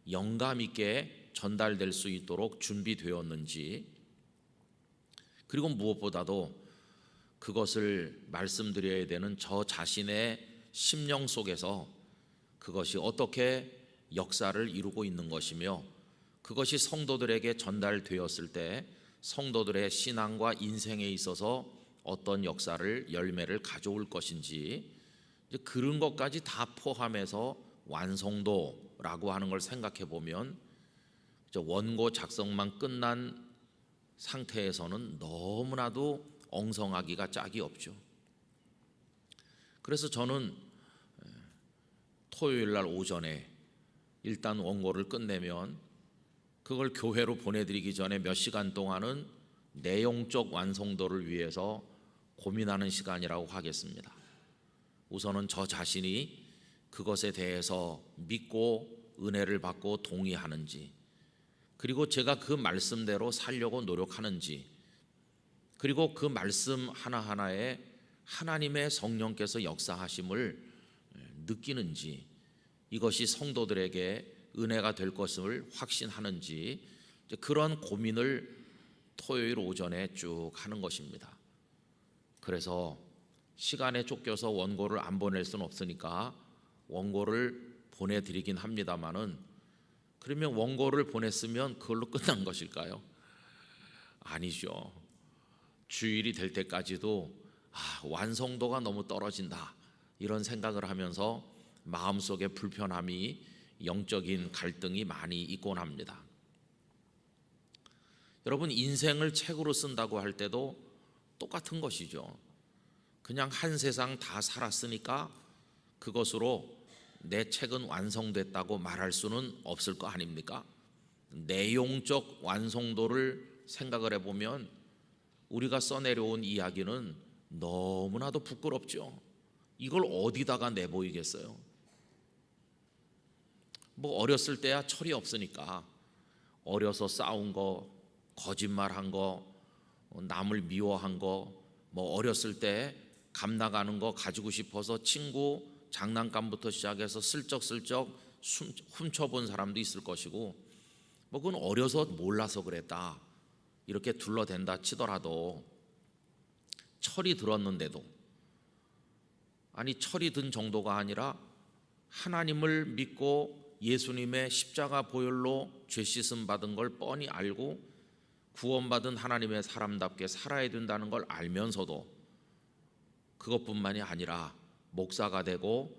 영감 있게 전달될 수 있도록 준비되었는지, 그리고 무엇보다도 그것을 말씀드려야 되는 저 자신의 심령 속에서 그것이 어떻게 역사를 이루고 있는 것이며, 그것이 성도들에게 전달되었을 때 성도들의 신앙과 인생에 있어서 어떤 역사를, 열매를 가져올 것인지, 이제 그런 것까지 다 포함해서 완성도라고 하는 걸 생각해 보면 원고 작성만 끝난 상태에서는 너무나도 엉성하기가 짝이 없죠. 그래서 저는 토요일 날 오전에 일단 원고를 끝내면 그걸 교회로 보내드리기 전에 몇 시간 동안은 내용적 완성도를 위해서 고민하는 시간이라고 하겠습니다. 우선은 저 자신이 그것에 대해서 믿고 은혜를 받고 동의하는지, 그리고 제가 그 말씀대로 살려고 노력하는지, 그리고 그 말씀 하나하나에 하나님의 성령께서 역사하심을 느끼는지, 이것이 성도들에게 은혜가 될 것을 확신하는지, 그런 고민을 토요일 오전에 쭉 하는 것입니다. 그래서 시간에 쫓겨서 원고를 안 보낼 수는 없으니까 원고를 보내드리긴 합니다만은, 그러면 원고를 보냈으면 그걸로 끝난 것일까요? 아니죠. 주일이 될 때까지도 완성도가 너무 떨어진다, 이런 생각을 하면서 마음속에 불편함이, 영적인 갈등이 많이 있곤 합니다. 여러분, 인생을 책으로 쓴다고 할 때도 똑같은 것이죠. 그냥 한 세상 다 살았으니까 그것으로 내 책은 완성됐다고 말할 수는 없을 거 아닙니까? 내용적 완성도를 생각을 해보면 우리가 써내려온 이야기는 너무나도 부끄럽죠. 이걸 어디다가 내보이겠어요? 뭐 어렸을 때야 철이 없으니까 어려서 싸운 거, 거짓말한 거, 남을 미워한 거, 뭐 어렸을 때 감 나가는 거 가지고 싶어서 친구 장난감부터 시작해서 슬쩍슬쩍 훔쳐본 사람도 있을 것이고, 뭐 그건 어려서 몰라서 그랬다, 이렇게 둘러댄다 치더라도 철이 들었는데도, 아니 철이 든 정도가 아니라 하나님을 믿고 예수님의 십자가 보혈로 죄 씻음 받은 걸 뻔히 알고 구원받은 하나님의 사람답게 살아야 된다는 걸 알면서도 그것뿐만이 아니라 목사가 되고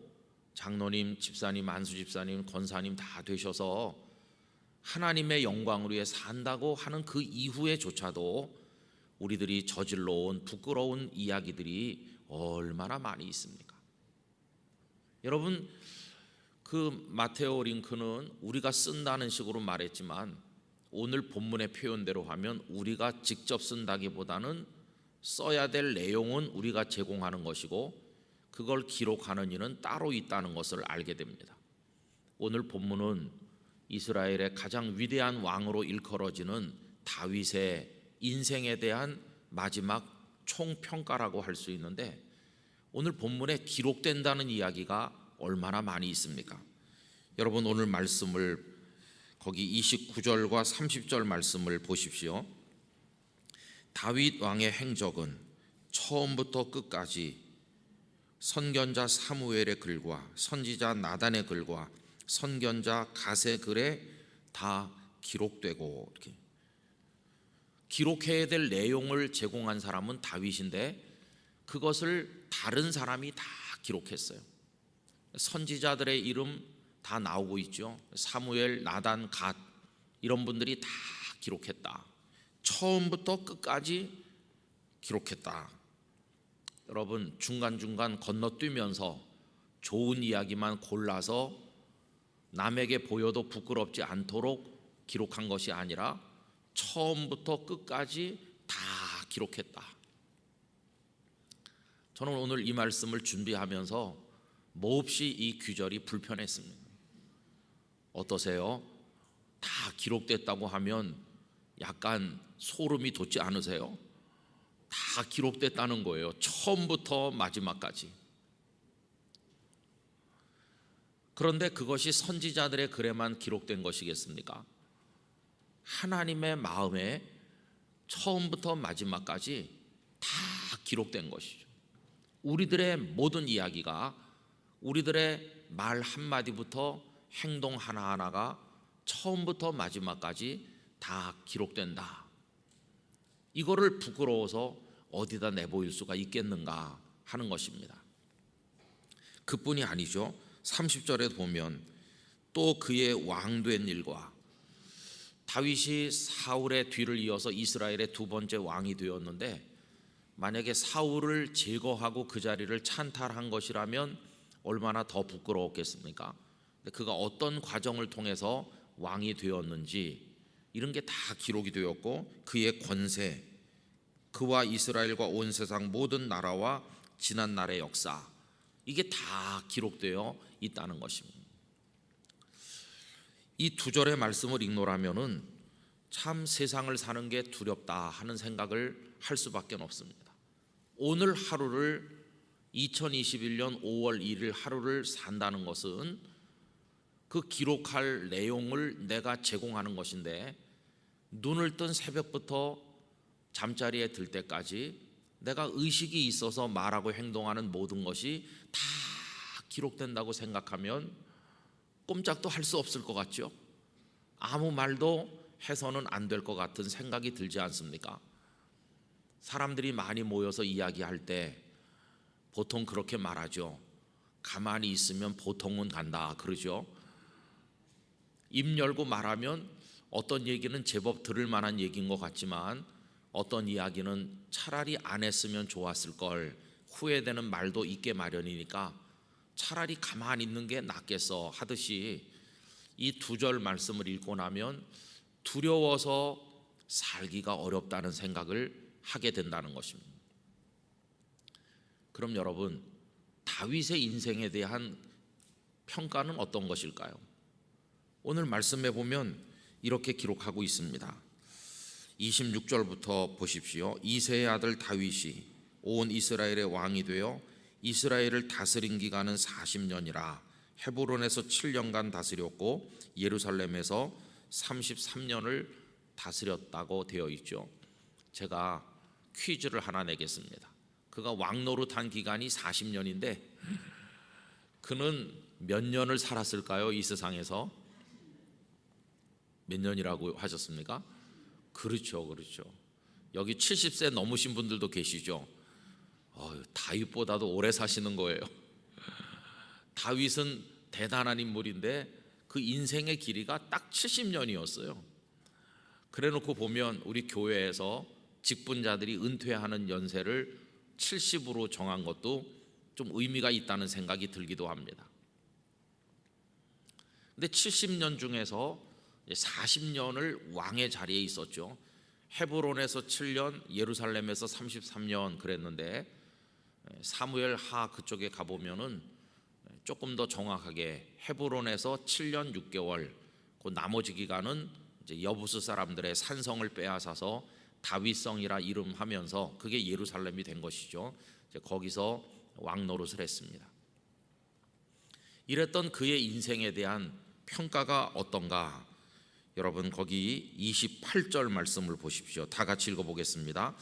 장로님, 집사님, 안수 집사님, 권사님 다 되셔서 하나님의 영광을 위해 산다고 하는 그 이후에조차도 우리들이 저질러 온 부끄러운 이야기들이 얼마나 많이 있습니까? 여러분, 그 마테오 링크는 우리가 쓴다는 식으로 말했지만 오늘 본문의 표현대로 하면 우리가 직접 쓴다기보다는 써야 될 내용은 우리가 제공하는 것이고 그걸 기록하는 이는 따로 있다는 것을 알게 됩니다. 오늘 본문은 이스라엘의 가장 위대한 왕으로 일컬어지는 다윗의 인생에 대한 마지막 총평가라고 할 수 있는데, 오늘 본문에 기록된다는 이야기가 얼마나 많이 있습니까? 여러분, 오늘 말씀을 거기 29절과 30절 말씀을 보십시오. 다윗 왕의 행적은 처음부터 끝까지 선견자 사무엘의 글과 선지자 나단의 글과 선견자 갓의 글에 다 기록되고, 이렇게 기록해야 될 내용을 제공한 사람은 다윗인데 그것을 다른 사람이 다 기록했어요. 선지자들의 이름 다 나오고 있죠. 사무엘, 나단, 갓, 이런 분들이 다 기록했다. 처음부터 끝까지 기록했다. 여러분, 중간중간 건너뛰면서 좋은 이야기만 골라서 남에게 보여도 부끄럽지 않도록 기록한 것이 아니라 처음부터 끝까지 다 기록했다. 저는 오늘 이 말씀을 준비하면서 몹시 이 규절이 불편했습니다. 어떠세요? 다 기록됐다고 하면 약간 소름이 돋지 않으세요? 다 기록됐다는 거예요. 처음부터 마지막까지. 그런데 그것이 선지자들의 글에만 기록된 것이겠습니까? 하나님의 마음에 처음부터 마지막까지 다 기록된 것이죠. 우리들의 모든 이야기가, 우리들의 말 한마디부터 행동 하나하나가 처음부터 마지막까지 다 기록된다. 이거를 부끄러워서 어디다 내보일 수가 있겠는가 하는 것입니다. 그뿐이 아니죠. 30절에 보면 또 그의 왕된 일과, 다윗이 사울의 뒤를 이어서 이스라엘의 두 번째 왕이 되었는데 만약에 사울을 제거하고 그 자리를 찬탈한 것이라면 얼마나 더 부끄러웠겠습니까? 근데 그가 어떤 과정을 통해서 왕이 되었는지 이런 게 다 기록이 되었고, 그의 권세, 그와 이스라엘과 온 세상 모든 나라와 지난 날의 역사, 이게 다 기록되어 있다는 것입니다. 이 두 절의 말씀을 읽노라면은 참 세상을 사는 게 두렵다 하는 생각을 할 수밖에 없습니다. 오늘 하루를, 2021년 5월 1일 하루를 산다는 것은 그 기록할 내용을 내가 제공하는 것인데, 눈을 뜬 새벽부터 잠자리에 들 때까지 내가 의식이 있어서 말하고 행동하는 모든 것이 다 기록된다고 생각하면 꼼짝도 할 수 없을 것 같죠? 아무 말도 해서는 안 될 것 같은 생각이 들지 않습니까? 사람들이 많이 모여서 이야기할 때 보통 그렇게 말하죠. 가만히 있으면 보통은 간다 그러죠. 입 열고 말하면 어떤 얘기는 제법 들을 만한 얘기인 것 같지만 어떤 이야기는 차라리 안 했으면 좋았을 걸, 후회되는 말도 있게 마련이니까 차라리 가만히 있는 게 낫겠어 하듯이, 이 두 절 말씀을 읽고 나면 두려워서 살기가 어렵다는 생각을 하게 된다는 것입니다. 그럼 여러분, 다윗의 인생에 대한 평가는 어떤 것일까요? 오늘 말씀해 보면 이렇게 기록하고 있습니다. 26절부터 보십시오. 이새의 아들 다윗이 온 이스라엘의 왕이 되어 이스라엘을 다스린 기간은 40년이라 헤브론에서 7년간 다스렸고 예루살렘에서 33년을 다스렸다고 되어 있죠. 제가 퀴즈를 하나 내겠습니다. 그가 왕 노릇한 기간이 40년인데 그는 몇 년을 살았을까요? 이 세상에서 몇 년이라고 하셨습니까? 그렇죠. 여기 70세 넘으신 분들도 계시죠. 다윗보다도 오래 사시는 거예요. 다윗은 대단한 인물인데 그 인생의 길이가 딱 70년이었어요. 그래놓고 보면 우리 교회에서 직분자들이 은퇴하는 연세를 70으로 정한 것도 좀 의미가 있다는 생각이 들기도 합니다. 근데 70년 중에서 40년을 왕의 자리에 있었죠. 헤브론에서 7년, 예루살렘에서 33년 그랬는데 사무엘 하 그쪽에 가보면은 조금 더 정확하게 헤브론에서 7년 6개월, 그 나머지 기간은 이제 여부스 사람들의 산성을 빼앗아서 다윗성이라 이름하면서 그게 예루살렘이 된 것이죠. 이제 거기서 왕 노릇을 했습니다. 이랬던 그의 인생에 대한 평가가 어떤가? 여러분 거기 28절 말씀을 보십시오. 다 같이 읽어보겠습니다.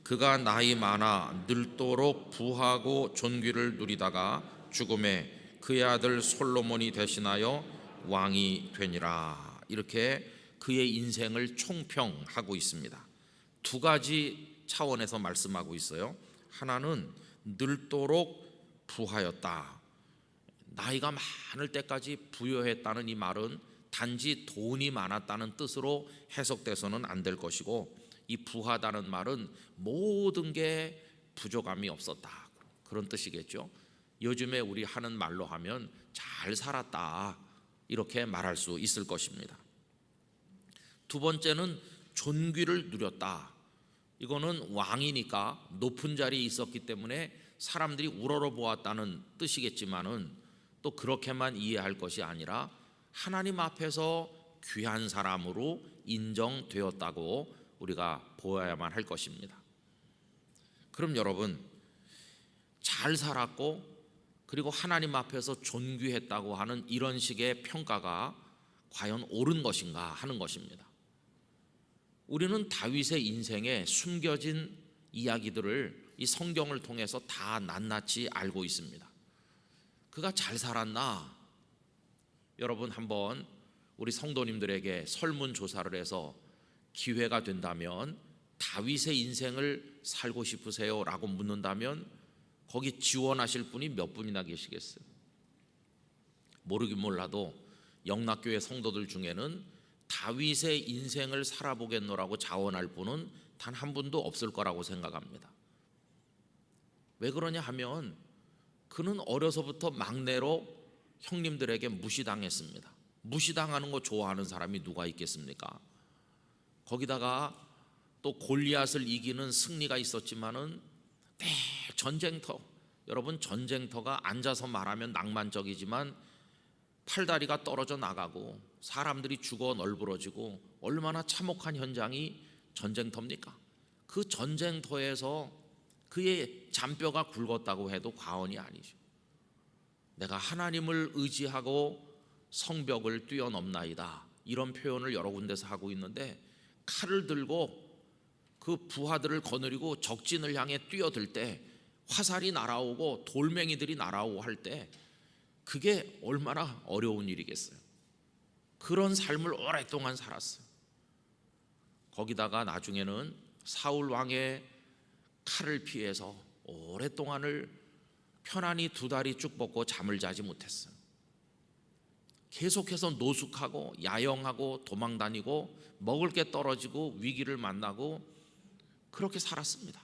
그가 나이 많아 늙도록 부하고 존귀를 누리다가 죽음에 그의 아들 솔로몬이 대신하여 왕이 되니라. 이렇게 그의 인생을 총평하고 있습니다. 두 가지 차원에서 말씀하고 있어요. 하나는 늙도록 부하였다. 나이가 많을 때까지 부유했다는 이 말은 단지 돈이 많았다는 뜻으로 해석돼서는 안 될 것이고, 이 부하다는 말은 모든 게 부족함이 없었다, 그런 뜻이겠죠. 요즘에 우리 하는 말로 하면 잘 살았다, 이렇게 말할 수 있을 것입니다. 두 번째는 존귀를 누렸다. 이거는 왕이니까 높은 자리에 있었기 때문에 사람들이 우러러보았다는 뜻이겠지만은 또 그렇게만 이해할 것이 아니라 하나님 앞에서 귀한 사람으로 인정되었다고 우리가 보아야만 할 것입니다. 그럼 여러분, 잘 살았고 그리고 하나님 앞에서 존귀했다고 하는 이런 식의 평가가 과연 옳은 것인가 하는 것입니다. 우리는 다윗의 인생에 숨겨진 이야기들을 이 성경을 통해서 다 낱낱이 알고 있습니다. 그가 잘 살았나? 여러분 한번 우리 성도님들에게 설문조사를 해서 기회가 된다면 다윗의 인생을 살고 싶으세요? 라고 묻는다면 거기 지원하실 분이 몇 분이나 계시겠어요? 모르긴 몰라도 영락교회 성도들 중에는 다윗의 인생을 살아보겠노라고 자원할 분은 단 한 분도 없을 거라고 생각합니다. 왜 그러냐 하면 그는 어려서부터 막내로 형님들에게 무시당했습니다. 무시당하는 거 좋아하는 사람이 누가 있겠습니까? 거기다가 또 골리앗을 이기는 승리가 있었지만은 매 전쟁터, 여러분 전쟁터가 앉아서 말하면 낭만적이지만 팔다리가 떨어져 나가고 사람들이 죽어 널브러지고 얼마나 참혹한 현장이 전쟁터입니까? 그 전쟁터에서 그의 잔뼈가 굵었다고 해도 과언이 아니죠. 내가 하나님을 의지하고 성벽을 뛰어넘나이다, 이런 표현을 여러 군데서 하고 있는데, 칼을 들고 그 부하들을 거느리고 적진을 향해 뛰어들 때 화살이 날아오고 돌멩이들이 날아오고 할 때 그게 얼마나 어려운 일이겠어요. 그런 삶을 오랫동안 살았어요. 거기다가 나중에는 사울 왕의 칼을 피해서 오랫동안을 편안히 두 다리 쭉 뻗고 잠을 자지 못했어요. 계속해서 노숙하고 야영하고 도망다니고 먹을 게 떨어지고 위기를 만나고 그렇게 살았습니다.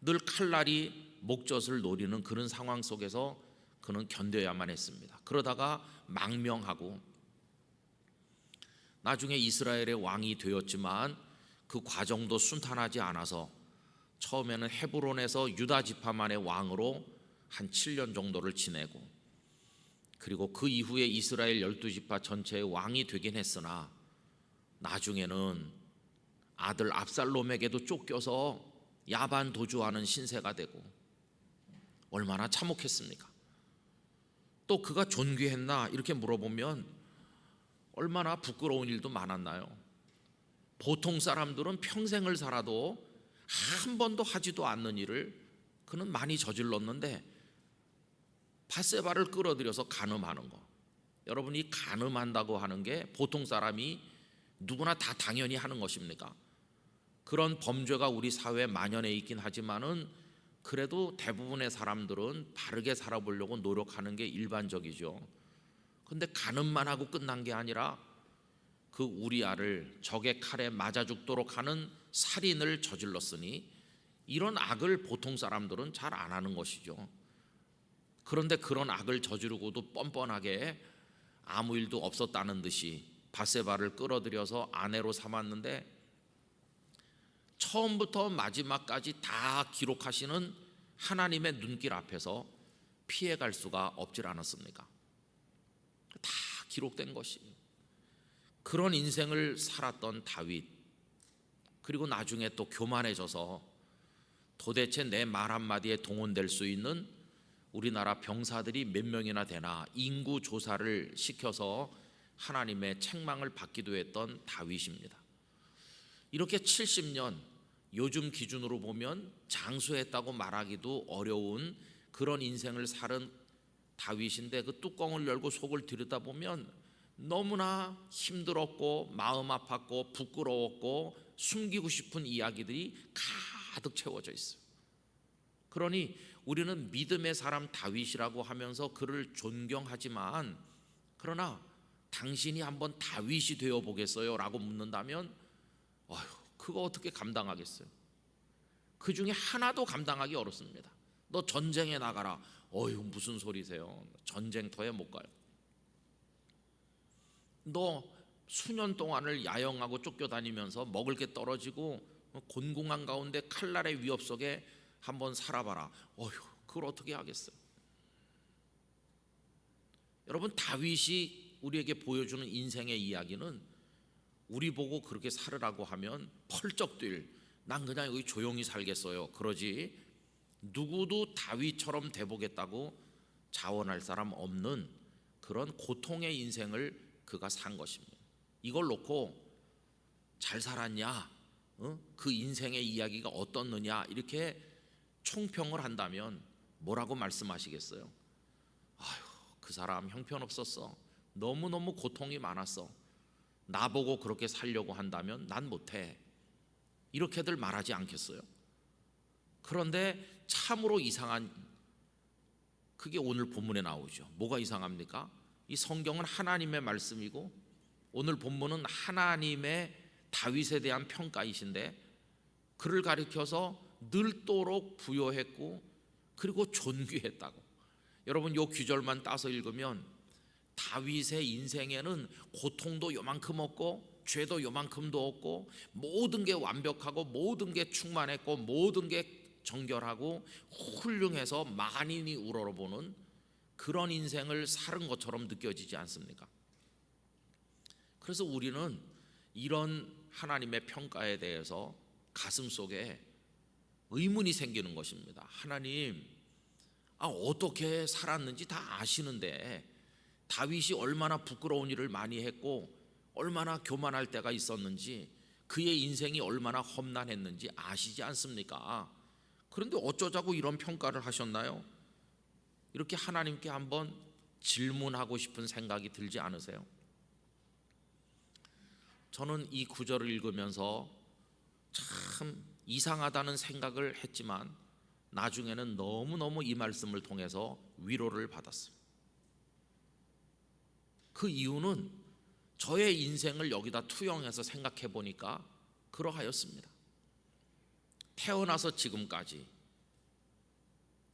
늘 칼날이 목젖을 노리는 그런 상황 속에서 그는 견뎌야만 했습니다. 그러다가 망명하고 나중에 이스라엘의 왕이 되었지만 그 과정도 순탄하지 않아서 처음에는 헤브론에서 유다 지파만의 왕으로 한 7년 정도를 지내고, 그리고 그 이후에 이스라엘 12지파 전체의 왕이 되긴 했으나 나중에는 아들 압살롬에게도 쫓겨서 야반 도주하는 신세가 되고, 얼마나 참혹했습니까? 또 그가 존귀했나 이렇게 물어보면 얼마나 부끄러운 일도 많았나요? 보통 사람들은 평생을 살아도 한 번도 하지도 않는 일을 그는 많이 저질렀는데, 밧세바를 끌어들여서 간음하는 거, 여러분 이 간음한다고 하는 게 보통 사람이 누구나 다 당연히 하는 것입니까? 그런 범죄가 우리 사회에 만연해 있긴 하지만은 그래도 대부분의 사람들은 바르게 살아보려고 노력하는 게 일반적이죠. 근데 간음만 하고 끝난 게 아니라 그 우리아를 적의 칼에 맞아 죽도록 하는 살인을 저질렀으니 이런 악을 보통 사람들은 잘 안 하는 것이죠. 그런데 그런 악을 저지르고도 뻔뻔하게 아무 일도 없었다는 듯이 밧세바를 끌어들여서 아내로 삼았는데, 처음부터 마지막까지 다 기록하시는 하나님의 눈길 앞에서 피해갈 수가 없질 않았습니까? 다 기록된 것이. 그런 인생을 살았던 다윗, 그리고 나중에 또 교만해져서 도대체 내 말 한마디에 동원될 수 있는 우리나라 병사들이 몇 명이나 되나 인구 조사를 시켜서 하나님의 책망을 받기도 했던 다윗입니다. 이렇게 70년, 요즘 기준으로 보면 장수했다고 말하기도 어려운 그런 인생을 살은 다윗인데, 그 뚜껑을 열고 속을 들여다보면 너무나 힘들었고 마음 아팠고 부끄러웠고 숨기고 싶은 이야기들이 가득 채워져 있어요. 그러니 우리는 믿음의 사람 다윗이라고 하면서 그를 존경하지만, 그러나 당신이 한번 다윗이 되어 보겠어요? 라고 묻는다면 그거 어떻게 감당하겠어요? 그 중에 하나도 감당하기 어렵습니다. 너 전쟁에 나가라. 무슨 소리세요? 전쟁터에 못 가요. 너 수년 동안을 야영하고 쫓겨다니면서 먹을 게 떨어지고 곤궁한 가운데 칼날의 위협 속에 한번 살아봐라. 그걸 어떻게 하겠어요? 여러분, 다윗이 우리에게 보여주는 인생의 이야기는 우리 보고 그렇게 살으라고 하면 펄쩍 뛸, 난 그냥 여기 조용히 살겠어요, 그러지 누구도 다윗처럼 돼보겠다고 자원할 사람 없는 그런 고통의 인생을 그가 산 것입니다. 이걸 놓고 잘 살았냐, 그 인생의 이야기가 어떻느냐 이렇게 총평을 한다면 뭐라고 말씀하시겠어요? 그 사람 형편없었어, 너무너무 고통이 많았어, 나보고 그렇게 살려고 한다면 난 못해, 이렇게들 말하지 않겠어요? 그런데 참으로 이상한, 그게 오늘 본문에 나오죠. 뭐가 이상합니까? 이 성경은 하나님의 말씀이고 오늘 본문은 하나님의 다윗에 대한 평가이신데, 그를 가리켜서 늘도록 부여했고 그리고 존귀했다고. 여러분, 요 규절만 따서 읽으면 다윗의 인생에는 고통도 요만큼 없고 죄도 요만큼도 없고 모든 게 완벽하고 모든 게 충만했고 모든 게 정결하고 훌륭해서 만인이 우러러보는 그런 인생을 살은 것처럼 느껴지지 않습니까? 그래서 우리는 이런 하나님의 평가에 대해서 가슴속에 의문이 생기는 것입니다. 하나님, 어떻게 살았는지 다 아시는데 다윗이 얼마나 부끄러운 일을 많이 했고 얼마나 교만할 때가 있었는지, 그의 인생이 얼마나 험난했는지 아시지 않습니까? 그런데 어쩌자고 이런 평가를 하셨나요? 이렇게 하나님께 한번 질문하고 싶은 생각이 들지 않으세요? 저는 이 구절을 읽으면서 참 이상하다는 생각을 했지만 나중에는 너무너무 이 말씀을 통해서 위로를 받았어요. 그 이유는 저의 인생을 여기다 투영해서 생각해 보니까 그러하였습니다. 태어나서 지금까지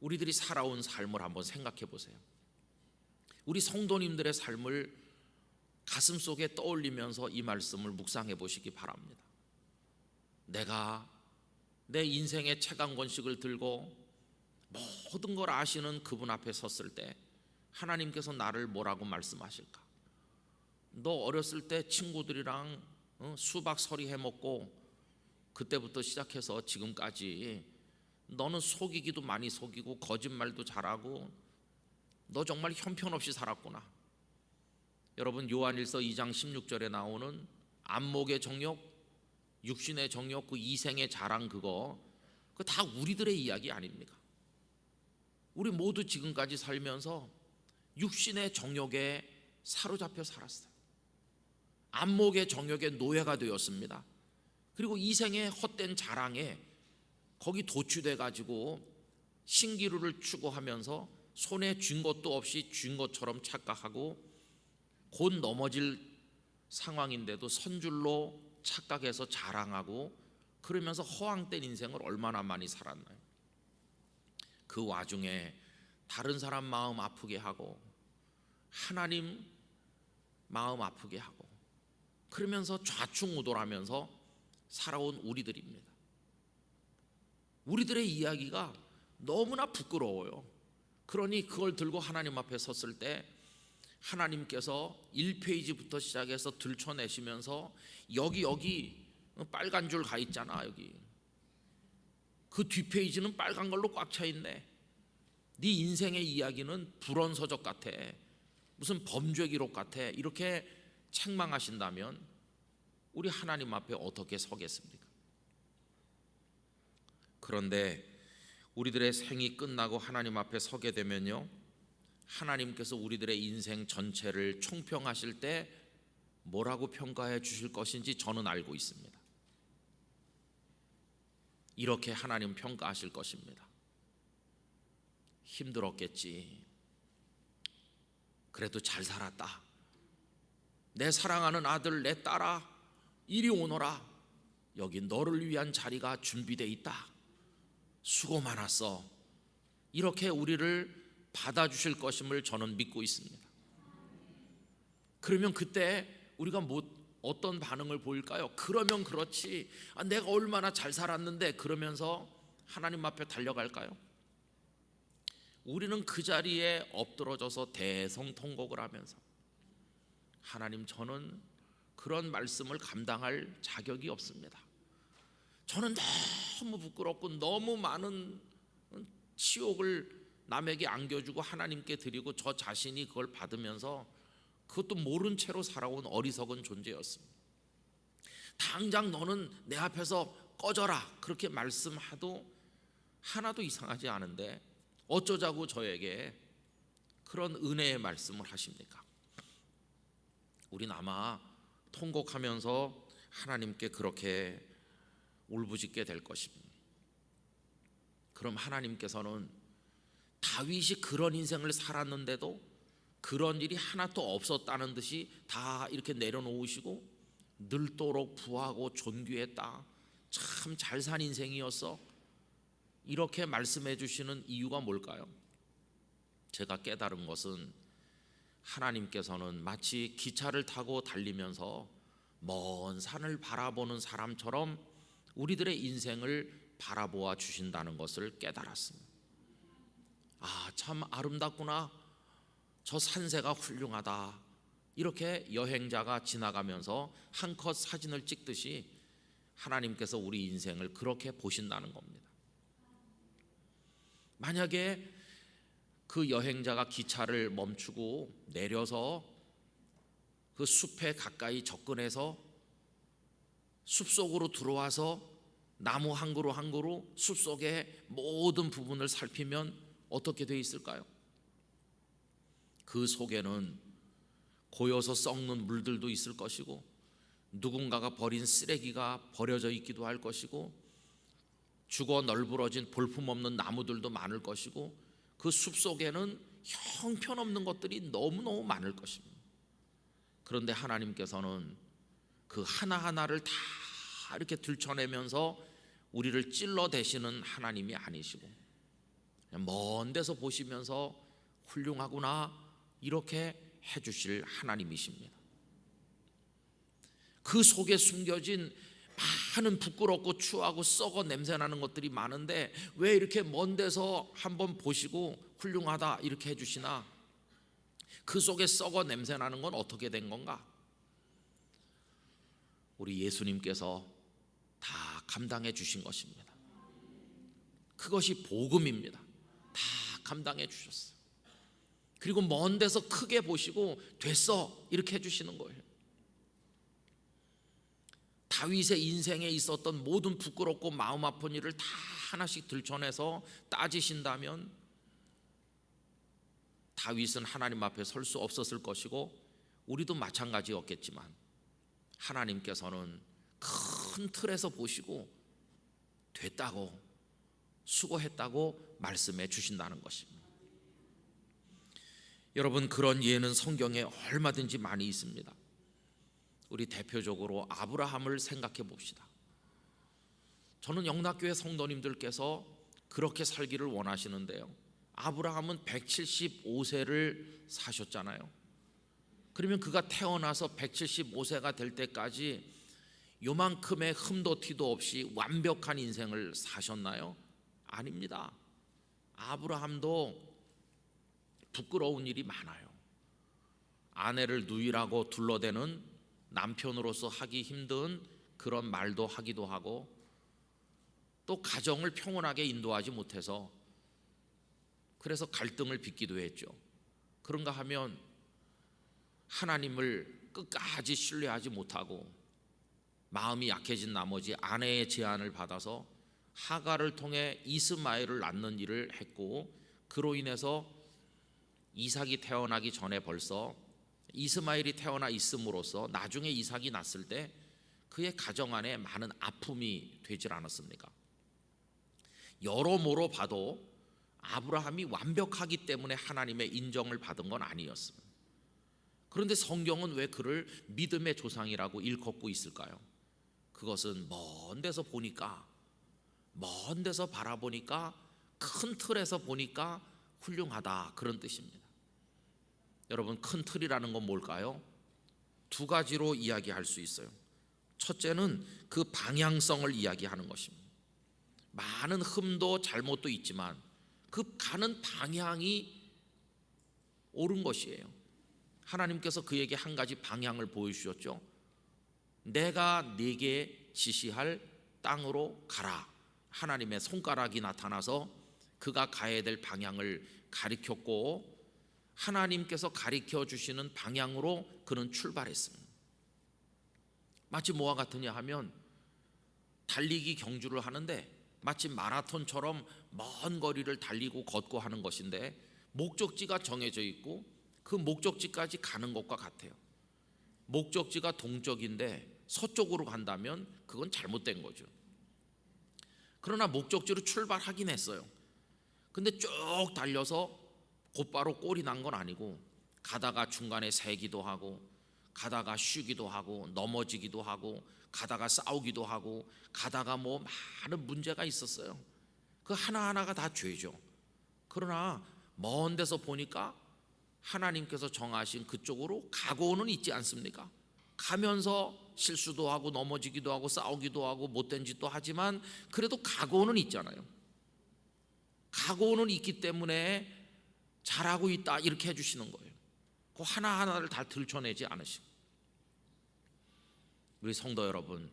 우리들이 살아온 삶을 한번 생각해 보세요. 우리 성도님들의 삶을 가슴속에 떠올리면서 이 말씀을 묵상해 보시기 바랍니다. 내가 내 인생의 채강권식을 들고 모든 걸 아시는 그분 앞에 섰을 때 하나님께서 나를 뭐라고 말씀하실까? 너 어렸을 때 친구들이랑 수박 서리 해먹고 그때부터 시작해서 지금까지 너는 속이기도 많이 속이고 거짓말도 잘하고 너 정말 형편없이 살았구나. 여러분, 요한일서 2장 16절에 나오는 안목의 정욕, 육신의 정욕, 그 이생의 자랑, 그거 다 우리들의 이야기 아닙니까? 우리 모두 지금까지 살면서 육신의 정욕에 사로잡혀 살았어요. 안목의 정욕에 노예가 되었습니다. 그리고 이생의 헛된 자랑에 거기 도취돼 가지고 신기루를 추구하면서 손에 쥔 것도 없이 쥔 것처럼 착각하고 곧 넘어질 상황인데도 선줄로 착각해서 자랑하고 그러면서 허황된 인생을 얼마나 많이 살았나요? 그 와중에 다른 사람 마음 아프게 하고 하나님 마음 아프게 하고 그러면서 좌충우돌하면서 살아온 우리들입니다. 우리들의 이야기가 너무나 부끄러워요. 그러니 그걸 들고 하나님 앞에 섰을 때 하나님께서 1페이지부터 시작해서 들춰내시면서 여기 빨간 줄 가 있잖아. 여기 그 뒷페이지는 빨간 걸로 꽉 차 있네. 네 인생의 이야기는 불언서적 같아, 무슨 범죄 기록 같아, 이렇게 책망하신다면 우리 하나님 앞에 어떻게 서겠습니까? 그런데 우리들의 생이 끝나고 하나님 앞에 서게 되면요, 하나님께서 우리들의 인생 전체를 총평하실 때 뭐라고 평가해 주실 것인지 저는 알고 있습니다. 이렇게 하나님 평가하실 것입니다. 힘들었겠지. 그래도 잘 살았다. 내 사랑하는 아들, 내 딸아, 이리 오너라. 여기 너를 위한 자리가 준비되어 있다. 수고 많았어. 이렇게 우리를 받아주실 것임을 저는 믿고 있습니다. 그러면 그때 우리가 어떤 반응을 보일까요? 그러면 그렇지, 내가 얼마나 잘 살았는데, 그러면서 하나님 앞에 달려갈까요? 우리는 그 자리에 엎드러져서 대성통곡을 하면서, 하나님, 저는 그런 말씀을 감당할 자격이 없습니다. 저는 너무 부끄럽고 너무 많은 치욕을 남에게 안겨주고 하나님께 드리고 저 자신이 그걸 받으면서 그것도 모른 채로 살아온 어리석은 존재였습니다. 당장 너는 내 앞에서 꺼져라 그렇게 말씀해도 하나도 이상하지 않은데 어쩌자고 저에게 그런 은혜의 말씀을 하십니까? 우린 아마 통곡하면서 하나님께 그렇게 울부짖게 될 것입니다. 그럼 하나님께서는 다윗이 그런 인생을 살았는데도 그런 일이 하나도 없었다는 듯이 다 이렇게 내려놓으시고 늘도록 부하고 존귀했다, 참 잘 산 인생이었어, 이렇게 말씀해 주시는 이유가 뭘까요? 제가 깨달은 것은 하나님께서는 마치 기차를 타고 달리면서 먼 산을 바라보는 사람처럼 우리들의 인생을 바라보아 주신다는 것을 깨달았습니다. 참 아름답구나, 저 산세가 훌륭하다, 이렇게 여행자가 지나가면서 한컷 사진을 찍듯이 하나님께서 우리 인생을 그렇게 보신다는 겁니다. 만약에 그 여행자가 기차를 멈추고 내려서 그 숲에 가까이 접근해서 숲속으로 들어와서 나무 한 그루 한 그루 숲속의 모든 부분을 살피면 어떻게 되어 있을까요? 그 속에는 고여서 썩는 물들도 있을 것이고 누군가가 버린 쓰레기가 버려져 있기도 할 것이고 죽어 널브러진 볼품없는 나무들도 많을 것이고 그 숲속에는 형편없는 것들이 너무너무 많을 것입니다. 그런데 하나님께서는 그 하나하나를 다 이렇게 들춰내면서 우리를 찔러대시는 하나님이 아니시고 먼 데서 보시면서 훌륭하구나 이렇게 해주실 하나님이십니다. 그 속에 숨겨진 많은 부끄럽고 추하고 썩어 냄새나는 것들이 많은데 왜 이렇게 먼 데서 한번 보시고 훌륭하다 이렇게 해주시나? 그 속에 썩어 냄새나는 건 어떻게 된 건가? 우리 예수님께서 다 감당해 주신 것입니다. 그것이 복음입니다. 다 감당해 주셨어요. 그리고 먼 데서 크게 보시고 됐어 이렇게 해주시는 거예요. 다윗의 인생에 있었던 모든 부끄럽고 마음 아픈 일을 다 하나씩 들춰내서 따지신다면 다윗은 하나님 앞에 설 수 없었을 것이고 우리도 마찬가지였겠지만 하나님께서는 큰 틀에서 보시고 됐다고 수고했다고 말씀해 주신다는 것입니다. 여러분, 그런 예는 성경에 얼마든지 많이 있습니다. 우리 대표적으로 아브라함을 생각해 봅시다. 저는 영락교회 성도님들께서 그렇게 살기를 원하시는데요, 아브라함은 175세를 사셨잖아요. 그러면 그가 태어나서 175세가 될 때까지 요만큼의 흠도 티도 없이 완벽한 인생을 사셨나요? 아닙니다. 아브라함도 부끄러운 일이 많아요. 아내를 누이라고 둘러대는 남편으로서 하기 힘든 그런 말도 하기도 하고 또 가정을 평온하게 인도하지 못해서 그래서 갈등을 빚기도 했죠. 그런가 하면 하나님을 끝까지 신뢰하지 못하고 마음이 약해진 나머지 아내의 제안을 받아서 하갈을 통해 이스마엘을 낳는 일을 했고, 그로 인해서 이삭이 태어나기 전에 벌써 이스마엘이 태어나 있음으로써 나중에 이삭이 났을 때 그의 가정 안에 많은 아픔이 되질 않았습니까? 여러모로 봐도 아브라함이 완벽하기 때문에 하나님의 인정을 받은 건 아니었습니다. 그런데 성경은 왜 그를 믿음의 조상이라고 일컫고 있을까요? 그것은 먼 데서 보니까, 먼 데서 바라보니까, 큰 틀에서 보니까 훌륭하다, 그런 뜻입니다. 여러분, 큰 틀이라는 건 뭘까요? 두 가지로 이야기할 수 있어요. 첫째는 그 방향성을 이야기하는 것입니다. 많은 흠도 잘못도 있지만 그 가는 방향이 옳은 것이에요. 하나님께서 그에게 한 가지 방향을 보여주셨죠. 내가 네게 지시할 땅으로 가라. 하나님의 손가락이 나타나서 그가 가야 될 방향을 가리켰고, 하나님께서 가리켜 주시는 방향으로 그는 출발했습니다. 마치 뭐와 같으냐 하면 달리기 경주를 하는데 마치 마라톤처럼 먼 거리를 달리고 걷고 하는 것인데, 목적지가 정해져 있고 그 목적지까지 가는 것과 같아요. 목적지가 동쪽인데 서쪽으로 간다면 그건 잘못된 거죠. 그러나 목적지로 출발하긴 했어요. 근데 쭉 달려서 곧바로 꼴이 난 건 아니고, 가다가 중간에 새기도 하고, 가다가 쉬기도 하고, 넘어지기도 하고, 가다가 싸우기도 하고, 가다가 뭐 많은 문제가 있었어요. 그 하나하나가 다 죄죠. 그러나 먼 데서 보니까 하나님께서 정하신 그쪽으로 가고는 있지 않습니까? 가면서 실수도 하고 넘어지기도 하고 싸우기도 하고 못된 짓도 하지만 그래도 가고는 있잖아요. 가고는 있기 때문에 잘하고 있다, 이렇게 해주시는 거예요. 그 하나하나를 다 들춰내지 않으시고. 우리 성도 여러분,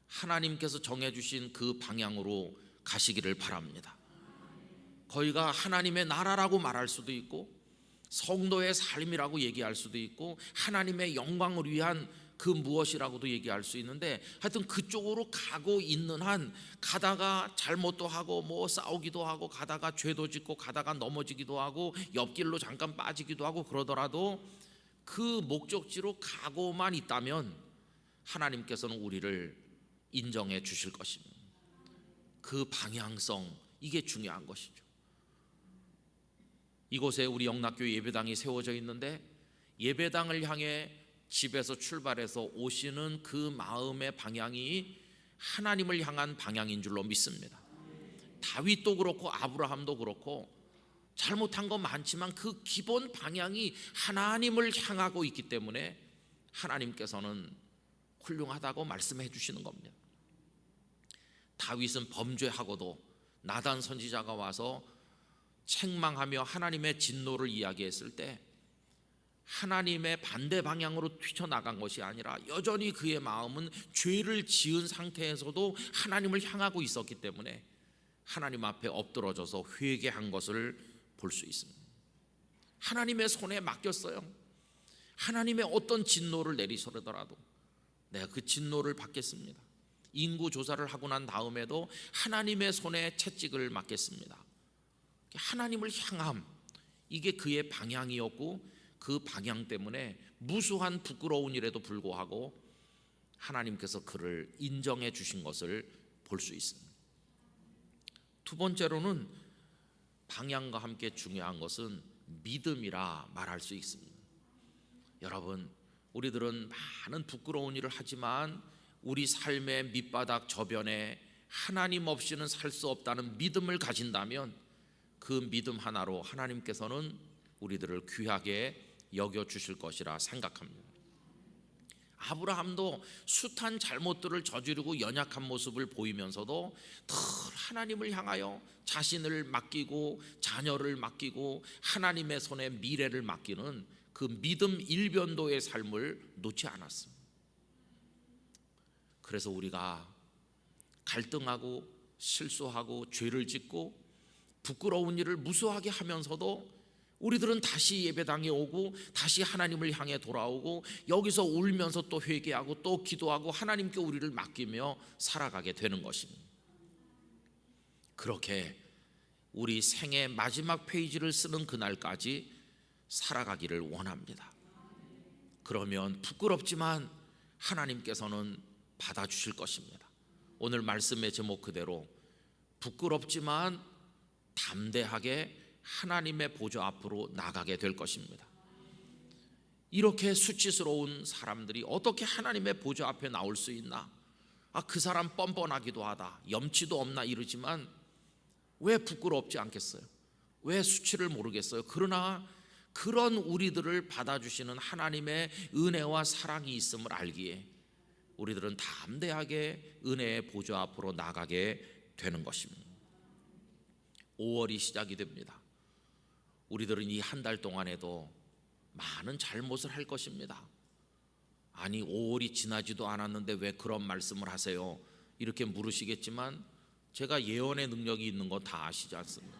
하나님께서 정해주신 그 방향으로 가시기를 바랍니다. 거기가 하나님의 나라라고 말할 수도 있고, 성도의 삶이라고 얘기할 수도 있고, 하나님의 영광을 위한 그 무엇이라고도 얘기할 수 있는데, 하여튼 그쪽으로 가고 있는 한 가다가 잘못도 하고 뭐 싸우기도 하고, 가다가 죄도 짓고, 가다가 넘어지기도 하고, 옆길로 잠깐 빠지기도 하고, 그러더라도 그 목적지로 가고만 있다면 하나님께서는 우리를 인정해 주실 것입니다. 그 방향성, 이게 중요한 것이죠. 이곳에 우리 영락교회 예배당이 세워져 있는데, 예배당을 향해 집에서 출발해서 오시는 그 마음의 방향이 하나님을 향한 방향인 줄로 믿습니다. 다윗도 그렇고 아브라함도 그렇고 잘못한 거 많지만 그 기본 방향이 하나님을 향하고 있기 때문에 하나님께서는 훌륭하다고 말씀해 주시는 겁니다. 다윗은 범죄하고도 나단 선지자가 와서 책망하며 하나님의 진노를 이야기했을 때 하나님의 반대 방향으로 튀쳐나간 것이 아니라 여전히 그의 마음은 죄를 지은 상태에서도 하나님을 향하고 있었기 때문에 하나님 앞에 엎드러져서 회개한 것을 볼 수 있습니다. 하나님의 손에 맡겼어요. 하나님의 어떤 진노를 내리시더라도 내가 그 진노를 받겠습니다. 인구 조사를 하고 난 다음에도 하나님의 손에 채찍을 맡겠습니다. 하나님을 향함, 이게 그의 방향이었고, 그 방향 때문에 무수한 부끄러운 일에도 불구하고 하나님께서 그를 인정해 주신 것을 볼 수 있습니다. 두 번째로는 방향과 함께 중요한 것은 믿음이라 말할 수 있습니다. 여러분, 우리들은 많은 부끄러운 일을 하지만 우리 삶의 밑바닥 저변에 하나님 없이는 살 수 없다는 믿음을 가진다면 그 믿음 하나로 하나님께서는 우리들을 귀하게 여겨주실 것이라 생각합니다. 아브라함도 숱한 잘못들을 저지르고 연약한 모습을 보이면서도 늘 하나님을 향하여 자신을 맡기고 자녀를 맡기고 하나님의 손에 미래를 맡기는 그 믿음 일변도의 삶을 놓지 않았습니다. 그래서 우리가 갈등하고 실수하고 죄를 짓고 부끄러운 일을 무수하게 하면서도 우리들은 다시 예배당에 오고 다시 하나님을 향해 돌아오고 여기서 울면서 또 회개하고 또 기도하고 하나님께 우리를 맡기며 살아가게 되는 것입니다. 그렇게 우리 생의 마지막 페이지를 쓰는 그날까지 살아가기를 원합니다. 그러면 부끄럽지만 하나님께서는 받아주실 것입니다. 오늘 말씀의 제목 그대로 부끄럽지만 담대하게 하나님의 보좌 앞으로 나가게 될 것입니다. 이렇게 수치스러운 사람들이 어떻게 하나님의 보좌 앞에 나올 수 있나? 그 사람 뻔뻔하기도 하다, 염치도 없나 이러지만 왜 부끄럽지 않겠어요? 왜 수치를 모르겠어요? 그러나 그런 우리들을 받아주시는 하나님의 은혜와 사랑이 있음을 알기에 우리들은 담대하게 은혜의 보좌 앞으로 나가게 되는 것입니다. 5월이 시작이 됩니다. 우리들은 이 한 달 동안에도 많은 잘못을 할 것입니다. 아니 5월이 지나지도 않았는데 왜 그런 말씀을 하세요? 이렇게 물으시겠지만 제가 예언의 능력이 있는 거 다 아시지 않습니까?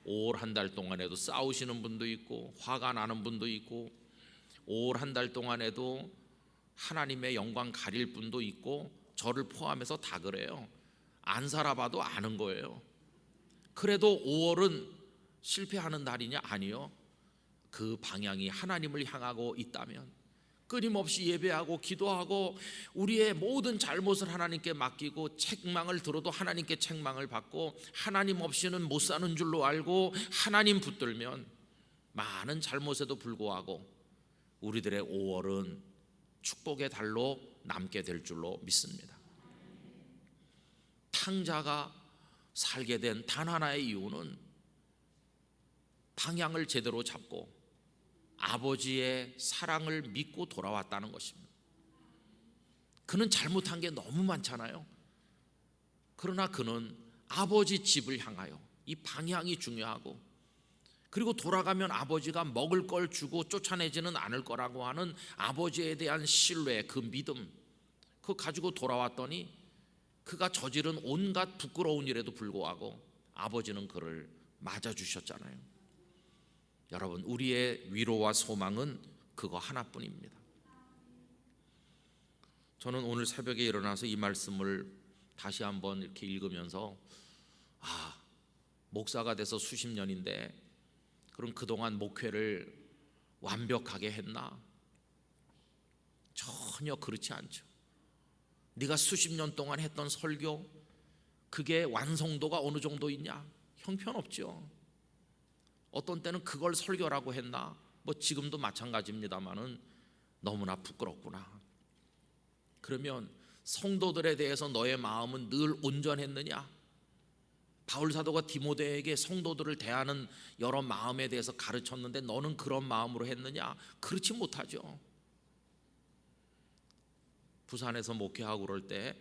5월 한 달 동안에도 싸우시는 분도 있고 화가 나는 분도 있고 5월 한 달 동안에도 하나님의 영광 가릴 분도 있고 저를 포함해서 다 그래요. 안 살아봐도 아는 거예요. 그래도 5월은 실패하는 달이냐? 아니요. 그 방향이 하나님을 향하고 있다면 끊임없이 예배하고 기도하고 우리의 모든 잘못을 하나님께 맡기고 책망을 들어도 하나님께 책망을 받고 하나님 없이는 못 사는 줄로 알고 하나님 붙들면 많은 잘못에도 불구하고 우리들의 5월은 축복의 달로 남게 될 줄로 믿습니다. 탕자가 살게 된 단 하나의 이유는 방향을 제대로 잡고 아버지의 사랑을 믿고 돌아왔다는 것입니다. 그는 잘못한 게 너무 많잖아요. 그러나 그는 아버지 집을 향하여 이 방향이 중요하고 그리고 돌아가면 아버지가 먹을 걸 주고 쫓아내지는 않을 거라고 하는 아버지에 대한 신뢰, 그 믿음, 그거 가지고 돌아왔더니 그가 저지른 온갖 부끄러운 일에도 불구하고 아버지는 그를 맞아주셨잖아요. 여러분, 우리의 위로와 소망은 그거 하나뿐입니다. 저는 오늘 새벽에 일어나서 이 말씀을 다시 한번 이렇게 읽으면서 목사가 돼서 수십 년인데 그럼 그동안 목회를 완벽하게 했나? 전혀 그렇지 않죠. 네가 수십 년 동안 했던 설교 그게 완성도가 어느 정도 있냐? 형편없죠. 어떤 때는 그걸 설교라고 했나? 지금도 마찬가지입니다만은 너무나 부끄럽구나. 그러면 성도들에 대해서 너의 마음은 늘 온전했느냐? 바울 사도가 디모데에게 성도들을 대하는 여러 마음에 대해서 가르쳤는데 너는 그런 마음으로 했느냐? 그렇지 못하죠. 부산에서 목회하고 그럴 때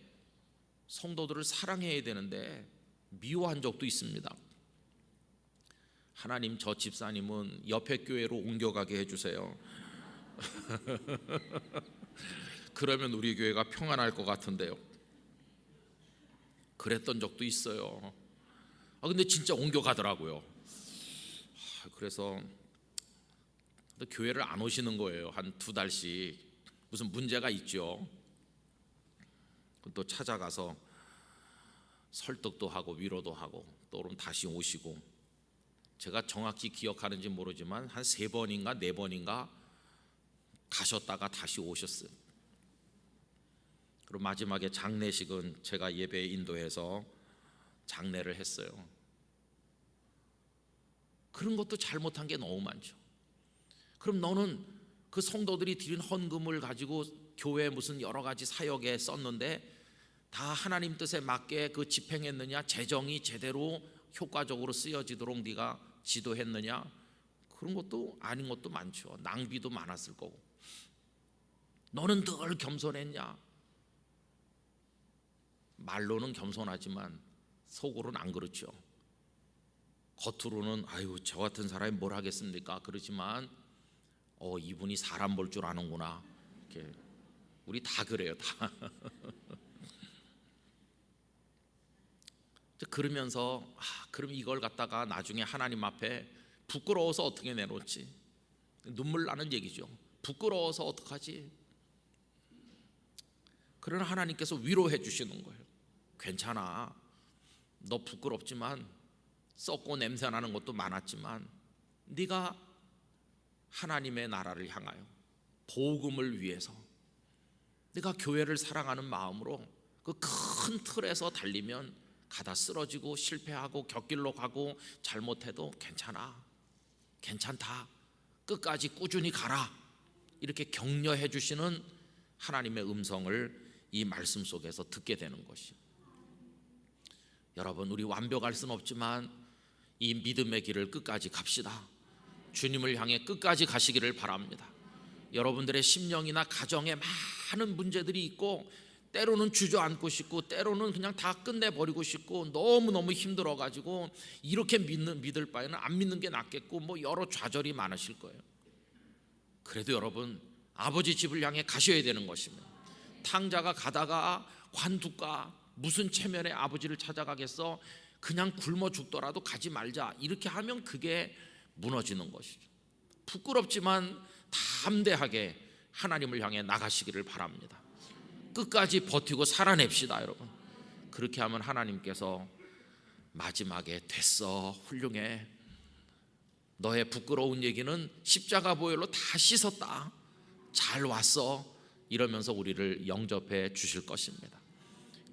성도들을 사랑해야 되는데 미워한 적도 있습니다. 하나님, 저 집사님은 옆에 교회로 옮겨가게 해주세요. 그러면 우리 교회가 평안할 것 같은데요. 그랬던 적도 있어요. 근데 진짜 옮겨가더라고요. 그래서 교회를 안 오시는 거예요. 한 2달씩 무슨 문제가 있죠. 또 찾아가서 설득도 하고 위로도 하고 또 다시 오시고, 제가 정확히 기억하는지 모르지만 한 3번인가 4번인가 가셨다가 다시 오셨어요. 그리고 마지막에 장례식은 제가 예배에 인도해서 장례를 했어요. 그런 것도 잘못한 게 너무 많죠. 그럼 너는 그 성도들이 드린 헌금을 가지고 교회 무슨 여러 가지 사역에 썼는데 다 하나님 뜻에 맞게 그 집행했느냐? 재정이 제대로 효과적으로 쓰여지도록 네가 지도했느냐? 그런 것도 아닌 것도 많죠. 낭비도 많았을 거고. 너는 늘 겸손했냐? 말로는 겸손하지만 속으로는 안 그렇죠. 겉으로는 아유 저 같은 사람이 뭘 하겠습니까? 그렇지만 이분이 사람 볼 줄 아는구나. 이렇게 우리 다 그래요, 다. 그러면서 그럼 이걸 갖다가 나중에 하나님 앞에 부끄러워서 어떻게 내놓지? 눈물 나는 얘기죠. 부끄러워서 어떡하지? 그러나 하나님께서 위로해 주시는 거예요. 괜찮아. 너 부끄럽지만 썩고 냄새나는 것도 많았지만 네가 하나님의 나라를 향하여 복음을 위해서 네가 교회를 사랑하는 마음으로 그 큰 틀에서 달리면 가다 쓰러지고 실패하고 곁길로 가고 잘못해도 괜찮아. 괜찮다. 끝까지 꾸준히 가라. 이렇게 격려해 주시는 하나님의 음성을 이 말씀 속에서 듣게 되는 것이요. 여러분, 우리 완벽할 수는 없지만 이 믿음의 길을 끝까지 갑시다. 주님을 향해 끝까지 가시기를 바랍니다. 여러분들의 심령이나 가정에 많은 문제들이 있고 때로는 주저앉고 싶고 때로는 그냥 다 끝내버리고 싶고 너무너무 힘들어가지고 이렇게 믿을 바에는 안 믿는 게 낫겠고 뭐 여러 좌절이 많으실 거예요. 그래도 여러분, 아버지 집을 향해 가셔야 되는 것입니다. 탕자가 가다가 관두가 무슨 체면에 아버지를 찾아가겠어? 그냥 굶어 죽더라도 가지 말자. 이렇게 하면 그게 무너지는 것이죠. 부끄럽지만 담대하게 하나님을 향해 나가시기를 바랍니다. 끝까지 버티고 살아냅시다, 여러분. 그렇게 하면 하나님께서 마지막에 됐어, 훌륭해, 너의 부끄러운 얘기는 십자가 보혈로 다 씻었다, 잘 왔어, 이러면서 우리를 영접해 주실 것입니다.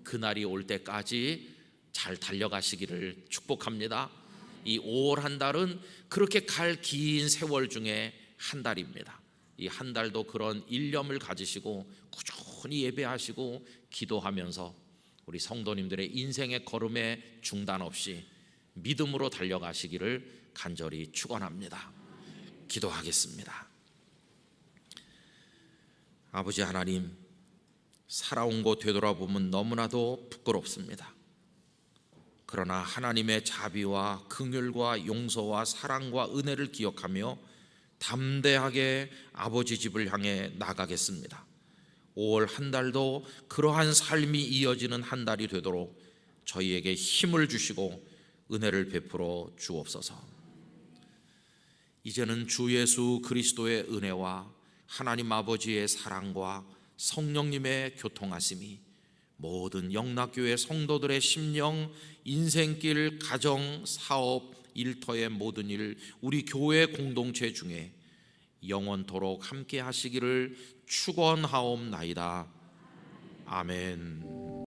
그날이 올 때까지 잘 달려가시기를 축복합니다. 이 5월 한 달은 그렇게 갈 긴 세월 중에 한 달입니다. 이 한 달도 그런 일념을 가지시고 꾸준히 예배하시고 기도하면서 우리 성도님들의 인생의 걸음에 중단 없이 믿음으로 달려가시기를 간절히 축원합니다. 기도하겠습니다. 아버지 하나님, 살아온 곳 되돌아보면 너무나도 부끄럽습니다. 그러나 하나님의 자비와 긍휼과 용서와 사랑과 은혜를 기억하며 담대하게 아버지 집을 향해 나가겠습니다. 5월 한 달도 그러한 삶이 이어지는 한 달이 되도록 저희에게 힘을 주시고 은혜를 베풀어 주옵소서. 이제는 주 예수 그리스도의 은혜와 하나님 아버지의 사랑과 성령님의 교통하심이 모든 영락교회 성도들의 심령, 인생길, 가정, 사업, 일터의 모든 일, 우리 교회 공동체 중에 영원토록 함께 하시기를 축원하옵나이다. 아멘.